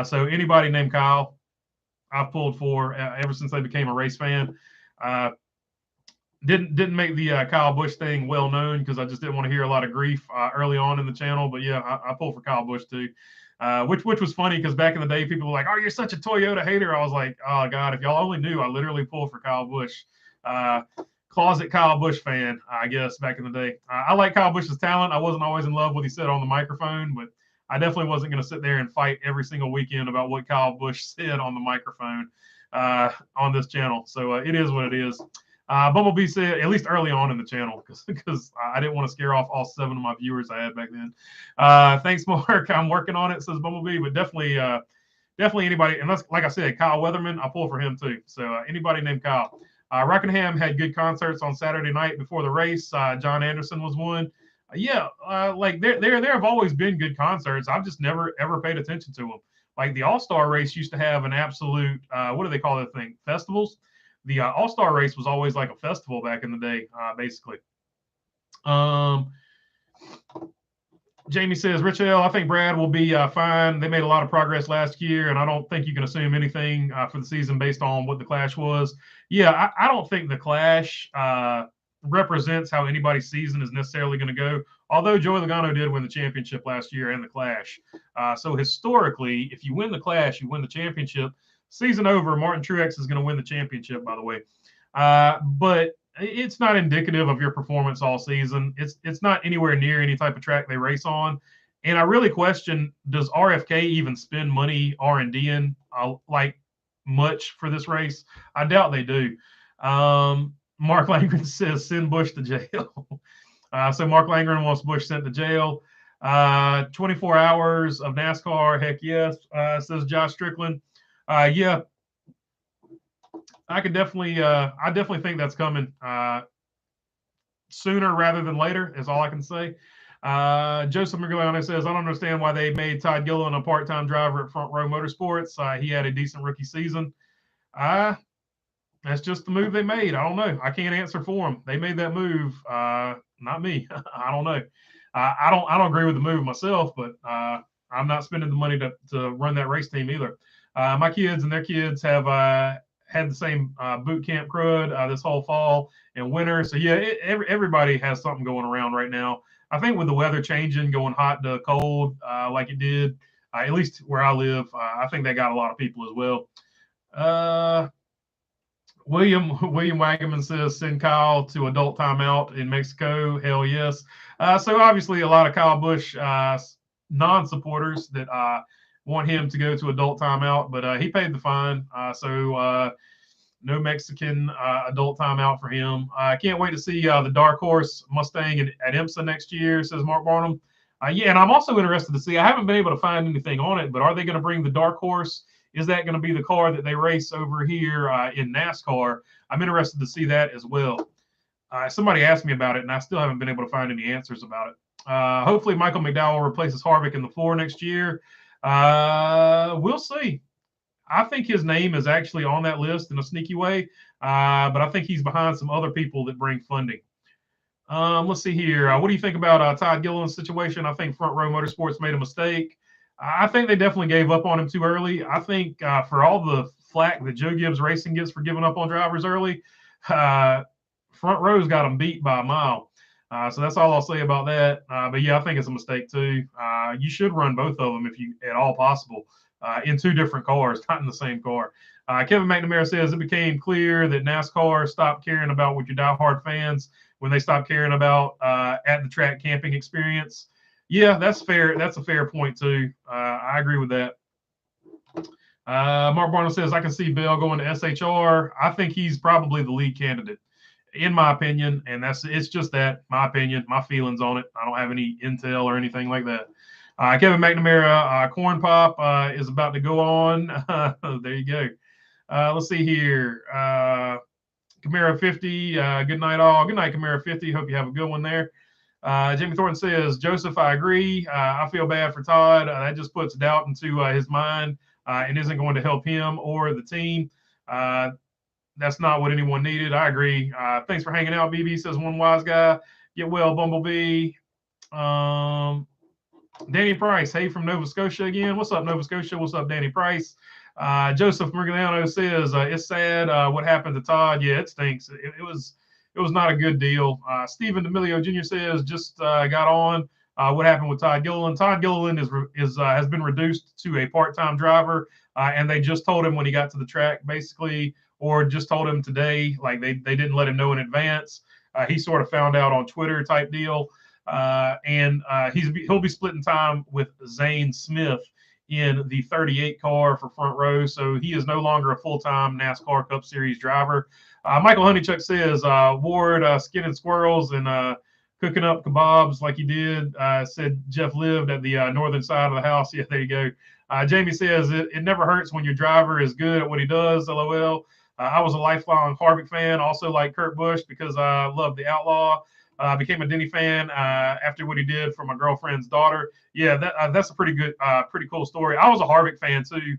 So anybody named Kyle, I've pulled for ever since they became a race fan. Didn't make the Kyle Busch thing well known because I just didn't want to hear a lot of grief early on in the channel. But yeah, I pulled for Kyle Busch too, which was funny because back in the day, people were like, "Oh, you're such a Toyota hater." I was like, "Oh God, if y'all only knew, I literally pulled for Kyle Busch." Closet Kyle Busch fan, I guess, back in the day. I like Kyle Busch's talent. I wasn't always in love with what he said on the microphone, but I definitely wasn't going to sit there and fight every single weekend about what Kyle Busch said on the microphone on this channel. So it is what it is. Bumblebee said, at least early on in the channel, because I didn't want to scare off all 7 of my viewers I had back then. Thanks, Mark. I'm working on it, says Bumblebee, but definitely anybody, and that's, like I said, Kyle Weatherman, I pull for him too. So anybody named Kyle. Rockingham had good concerts on Saturday night before the race. John Anderson was one. Like there have always been good concerts. I've just never ever paid attention to them. Like the All-Star race used to have an absolute what do they call that thing? Festivals. The All-Star race was always like a festival back in the day, basically. Jamie says, Rich L, I think Brad will be fine. They made a lot of progress last year, and I don't think you can assume anything for the season based on what the Clash was. Yeah, I don't think the Clash represents how anybody's season is necessarily going to go, although Joey Logano did win the championship last year and the Clash. So historically, if you win the Clash, you win the championship. Season over, Martin Truex is going to win the championship, by the way. But it's not indicative of your performance all season. It's not anywhere near any type of track they race on. And I really question, does RFK even spend money R&D in like much for this race? I doubt they do. Mark Langren says, send Busch to jail. So Mark Langren wants Busch sent to jail. 24 hours of NASCAR, heck yes, says Josh Strickland. Yeah, I definitely think that's coming sooner rather than later, is all I can say. Joseph Migliano says, I don't understand why they made Todd Gilliland a part-time driver at Front Row Motorsports. He had a decent rookie season. That's just the move they made. I don't know. I can't answer for them. They made that move, not me. I don't know. I don't agree with the move myself, but I'm not spending the money to run that race team either. My kids and their kids have had the same boot camp crud this whole fall and winter. So yeah, everybody has something going around right now. I think with the weather changing, going hot to cold like it did, at least where I live, I think that got a lot of people as well. William Wagaman says, send Kyle to adult timeout in Mexico. Hell yes. So obviously a lot of Kyle Busch non-supporters that want him to go to adult timeout, but he paid the fine. So no Mexican adult timeout for him. I can't wait to see the Dark Horse Mustang at IMSA next year, says Mark Barnum. Yeah, and I'm also interested to see, I haven't been able to find anything on it, but are they going to bring the Dark Horse? Is that going to be the car that they race over here in NASCAR? I'm interested to see that as well. Somebody asked me about it, and I still haven't been able to find any answers about it. Hopefully Michael McDowell replaces Harvick in the 4 next year. We'll see. I think his name is actually on that list in a sneaky way, but I think he's behind some other people that bring funding. Let's see here. What do you think about Todd Gilliland's situation? I think Front Row Motorsports made a mistake. I think they definitely gave up on him too early. I think for all the flack that Joe Gibbs Racing gets for giving up on drivers early, Front Row's got them beat by a mile. So that's all I'll say about that. But yeah, I think it's a mistake too. You should run both of them if you at all possible in 2 different cars, not in the same car. Kevin McNamara says it became clear that NASCAR stopped caring about what your diehard fans when they stopped caring about at the track camping experience. Yeah, that's fair. That's a fair point too. I agree with that. Mark Barnum says I can see Bell going to SHR. I think he's probably the lead candidate, in my opinion, and it's just that, my opinion, my feelings on it. I don't have any intel or anything like that. Kevin McNamara, Corn Pop is about to go on. There you go. Let's see here. Camaro 50, good night all. Good night, Camaro 50. Hope you have a good one there. Jamie Thornton says, Joseph, I agree. I feel bad for Todd. That just puts doubt into his mind and isn't going to help him or the team. That's not what anyone needed. I agree. Thanks for hanging out, BB, says one wise guy. Get well, Bumblebee. Danny Price, hey, from Nova Scotia again. What's up, Nova Scotia? What's up, Danny Price? Joseph Murgliano says, it's sad what happened to Todd. Yeah, it stinks. It was not a good deal. Stephen D'Amelio Jr. says, just got on. What happened with Todd Gilliland? Todd Gilliland has been reduced to a part-time driver, and they just told him when he got to the track, basically, or just told him today, like they didn't let him know in advance. He sort of found out on Twitter type deal, and he'll be splitting time with Zane Smith in the 38 car for Front Row, so he is no longer a full-time NASCAR Cup Series driver. Michael Honeychuck says, Ward skinning squirrels and cooking up kebabs like he did. Said Jeff lived at the northern side of the house. Yeah, there you go. Jamie says, it never hurts when your driver is good at what he does, LOL. I was a lifelong Harvick fan, also like Kurt Busch because I loved the Outlaw. I became a Denny fan after what he did for my girlfriend's daughter. Yeah, that's a pretty good, pretty cool story. I was a Harvick fan too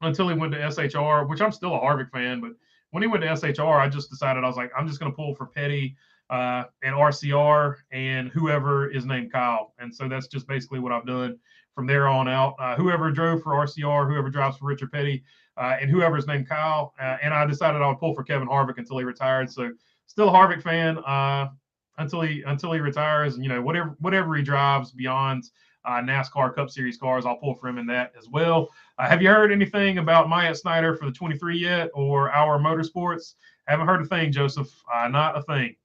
until he went to SHR, which I'm still a Harvick fan. But when he went to SHR, I just decided I was like, I'm just going to pull for Petty and RCR and whoever is named Kyle. And so that's just basically what I've done from there on out. Whoever drove for RCR, whoever drives for Richard Petty, and whoever's named Kyle. And I decided I would pull for Kevin Harvick until he retired. So still a Harvick fan until he retires. And whatever he drives beyond NASCAR Cup Series cars, I'll pull for him in that as well. Have you heard anything about Myatt Snyder for the 23 yet, or Our Motorsports? Haven't heard a thing, Joseph. Not a thing.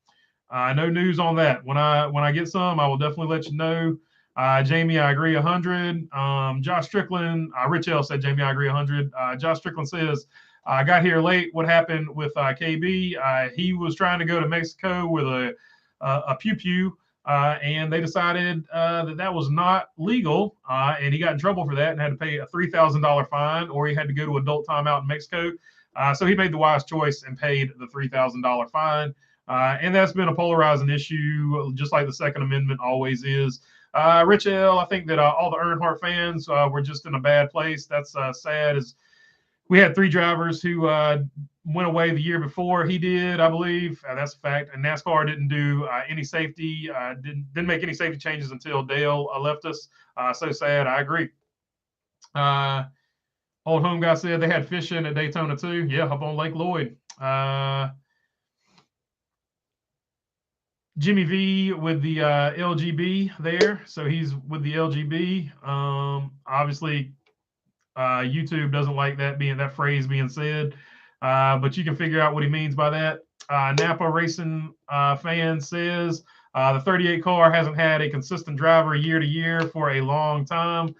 No news on that. When I get some, I will definitely let you know. Jamie, I agree 100. Josh Strickland, Rich L said, Jamie, I agree 100. Josh Strickland says, I got here late. What happened with KB? He was trying to go to Mexico with a pew-pew, and they decided that was not legal, and he got in trouble for that and had to pay a $3,000 fine, or he had to go to adult timeout in Mexico. So he made the wise choice and paid the $3,000 fine. And that's been a polarizing issue, just like the Second Amendment always is. Rich L, I think that all the Earnhardt fans were just in a bad place. That's sad. As we had 3 drivers who went away the year before he did, I believe. That's a fact. And NASCAR didn't do any safety, didn't make any safety changes until Dale left us. So sad. I agree. Old home guy said they had fishing at Daytona too. Yeah, up on Lake Lloyd. Jimmy V with the LGB there. So he's with the LGB. Obviously, YouTube doesn't like that phrase being said, but you can figure out what he means by that. Napa Racing fan says the 38 car hasn't had a consistent driver year to year for a long time.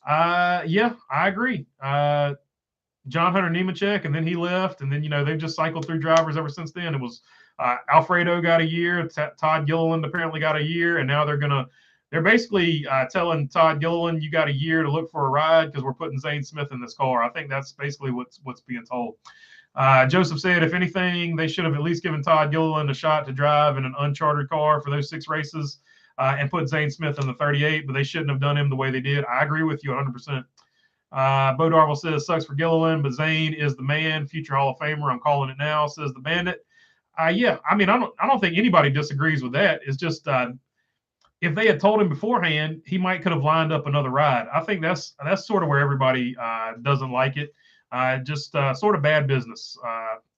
Yeah, I agree. John Hunter Nemechek, and then he left, and then they've just cycled through drivers ever since then. It was Alfredo got a year, Todd Gilliland apparently got a year, and now they're basically telling Todd Gilliland, you got a year to look for a ride because we're putting Zane Smith in this car. I think that's basically what's being told. Joseph said, if anything, they should have at least given Todd Gilliland a shot to drive in an uncharted car for those 6 races and put Zane Smith in the 38, but they shouldn't have done him the way they did. I agree with you 100%. Bo Darville says, sucks for Gilliland, but Zane is the man, future Hall of Famer. I'm calling it now, says the Bandit. Yeah, I mean, I don't think anybody disagrees with that. It's just if they had told him beforehand, he could have lined up another ride. I think that's sort of where everybody doesn't like it. Just sort of bad business,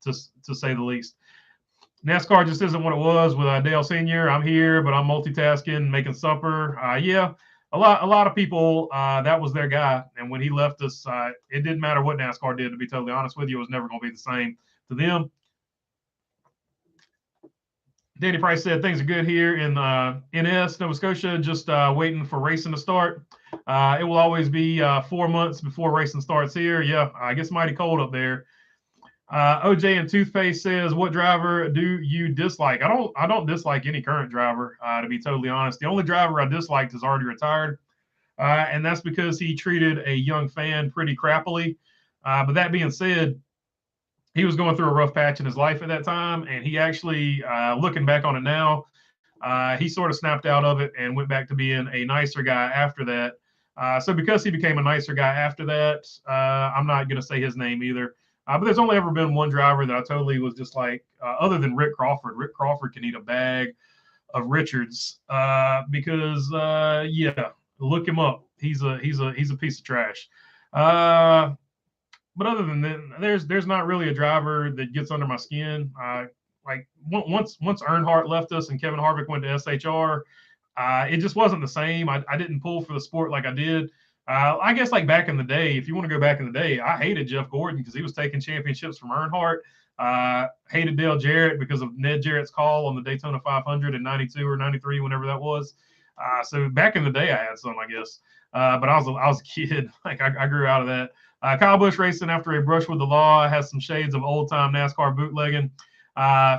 to say the least. NASCAR just isn't what it was with Dale Sr. I'm here, but I'm multitasking, making supper. Yeah, a lot of people, that was their guy. And when he left us, it didn't matter what NASCAR did, to be totally honest with you. It was never going to be the same to them. Danny Price said things are good here in NS, Nova Scotia, just waiting for racing to start. It will always be 4 months before racing starts here. Yeah, I guess mighty cold up there. OJ and Toothpaste says, what driver do you dislike? I don't dislike any current driver, to be totally honest. The only driver I disliked is already retired, and that's because he treated a young fan pretty crappily. But that being said, he was going through a rough patch in his life at that time, and he actually, looking back on it now, he sort of snapped out of it and went back to being a nicer guy after that. So because he became a nicer guy after that, I'm not going to say his name either. But there's only ever been one driver that I totally was just like, other than Rick Crawford. Rick Crawford can eat a bag of Richards because, yeah, look him up. He's a piece of trash. But other than that, there's not really a driver that gets under my skin. Like once Earnhardt left us and Kevin Harvick went to SHR, it just wasn't the same. I didn't pull for the sport like I did. I guess like back in the day, if you want to go back in the day, I hated Jeff Gordon because he was taking championships from Earnhardt. Hated Dale Jarrett because of Ned Jarrett's call on the Daytona 500 in 92 or 93, whenever that was. So back in the day, I had some, I guess. But I was a kid. Like I grew out of that. Kyle Busch racing after a brush with the law has some shades of old-time NASCAR bootlegging,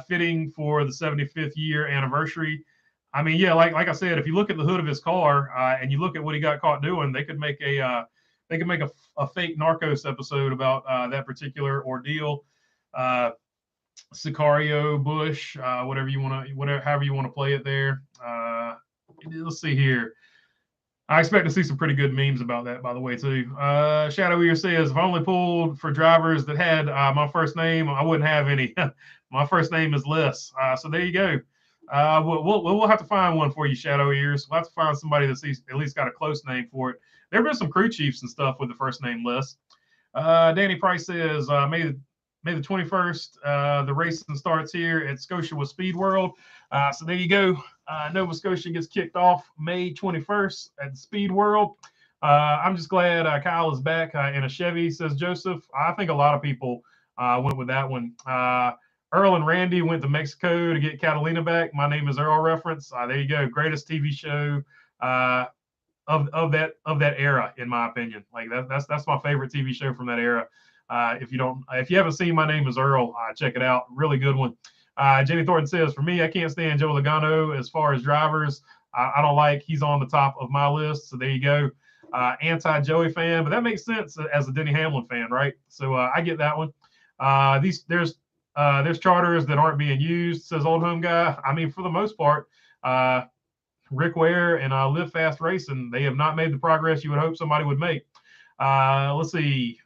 fitting for the 75th year anniversary. I mean, yeah, like I said, if you look at the hood of his car and you look at what he got caught doing, they could make a they could make a fake Narcos episode about that particular ordeal. Sicario, Busch, whatever you want to, whatever, however you want to play it there. Let's see here. I expect to see some pretty good memes about that, by the way, too. Shadow Ear says, if I only pulled for drivers that had my first name, I wouldn't have any. My first name is Les. So there you go. We'll have to find one for you, Shadow Ears. We'll have to find somebody that's at least got a close name for it. There have been some crew chiefs and stuff with the first name Les. Danny Price says, May the 21st, the racing starts here at Scotia Speed World. So there you go. Nova Scotia gets kicked off May 21st at Speed World. I'm just glad Kyle is back in a Chevy, says Joseph. I think a lot of people went with that one. Earl and Randy went to Mexico to get Catalina back. My Name is Earl reference. There you go. Greatest TV show of that era, in my opinion. Like that's my favorite TV show from that era. If you haven't seen My Name is Earl, check it out. Really good one. Jenny Thornton says, for me, I can't stand Joe Logano as far as drivers. I don't like he's on the top of my list. So there you go. Anti-Joey fan, but that makes sense as a Denny Hamlin fan, right? So I get that one. There's charters that aren't being used, says Old Home Guy. I mean, for the most part, Rick Ware and Live Fast Racing, they have not made the progress you would hope somebody would make. Let's see.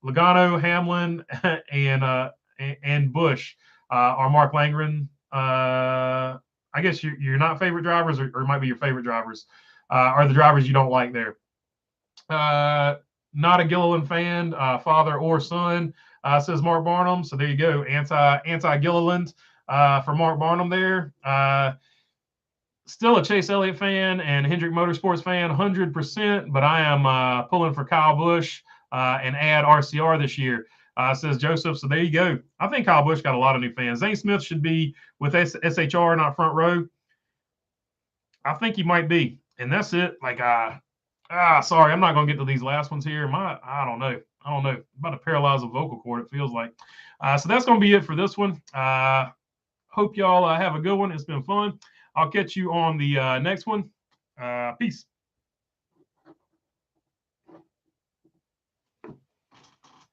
Logano, Hamlin, and Busch are Mark Langren. I guess you're not favorite drivers, or it might be your favorite drivers. Are the drivers you don't like there? Not a Gilliland fan, father or son, says Mark Barnum. So there you go, anti Gilliland for Mark Barnum there. Still a Chase Elliott fan and Hendrick Motorsports fan, 100%. But I am pulling for Kyle Busch and add RCR this year, says Joseph. So there you go. I think Kyle Busch got a lot of new fans. Zane Smith should be with SHR, not front row. I think he might be. And that's it. Like, sorry, I'm not going to get to these last ones here. I don't know. I'm about to paralyze a vocal cord, it feels like. So that's going to be it for this one. Hope y'all have a good one. It's been fun. I'll catch you on the next one. Peace.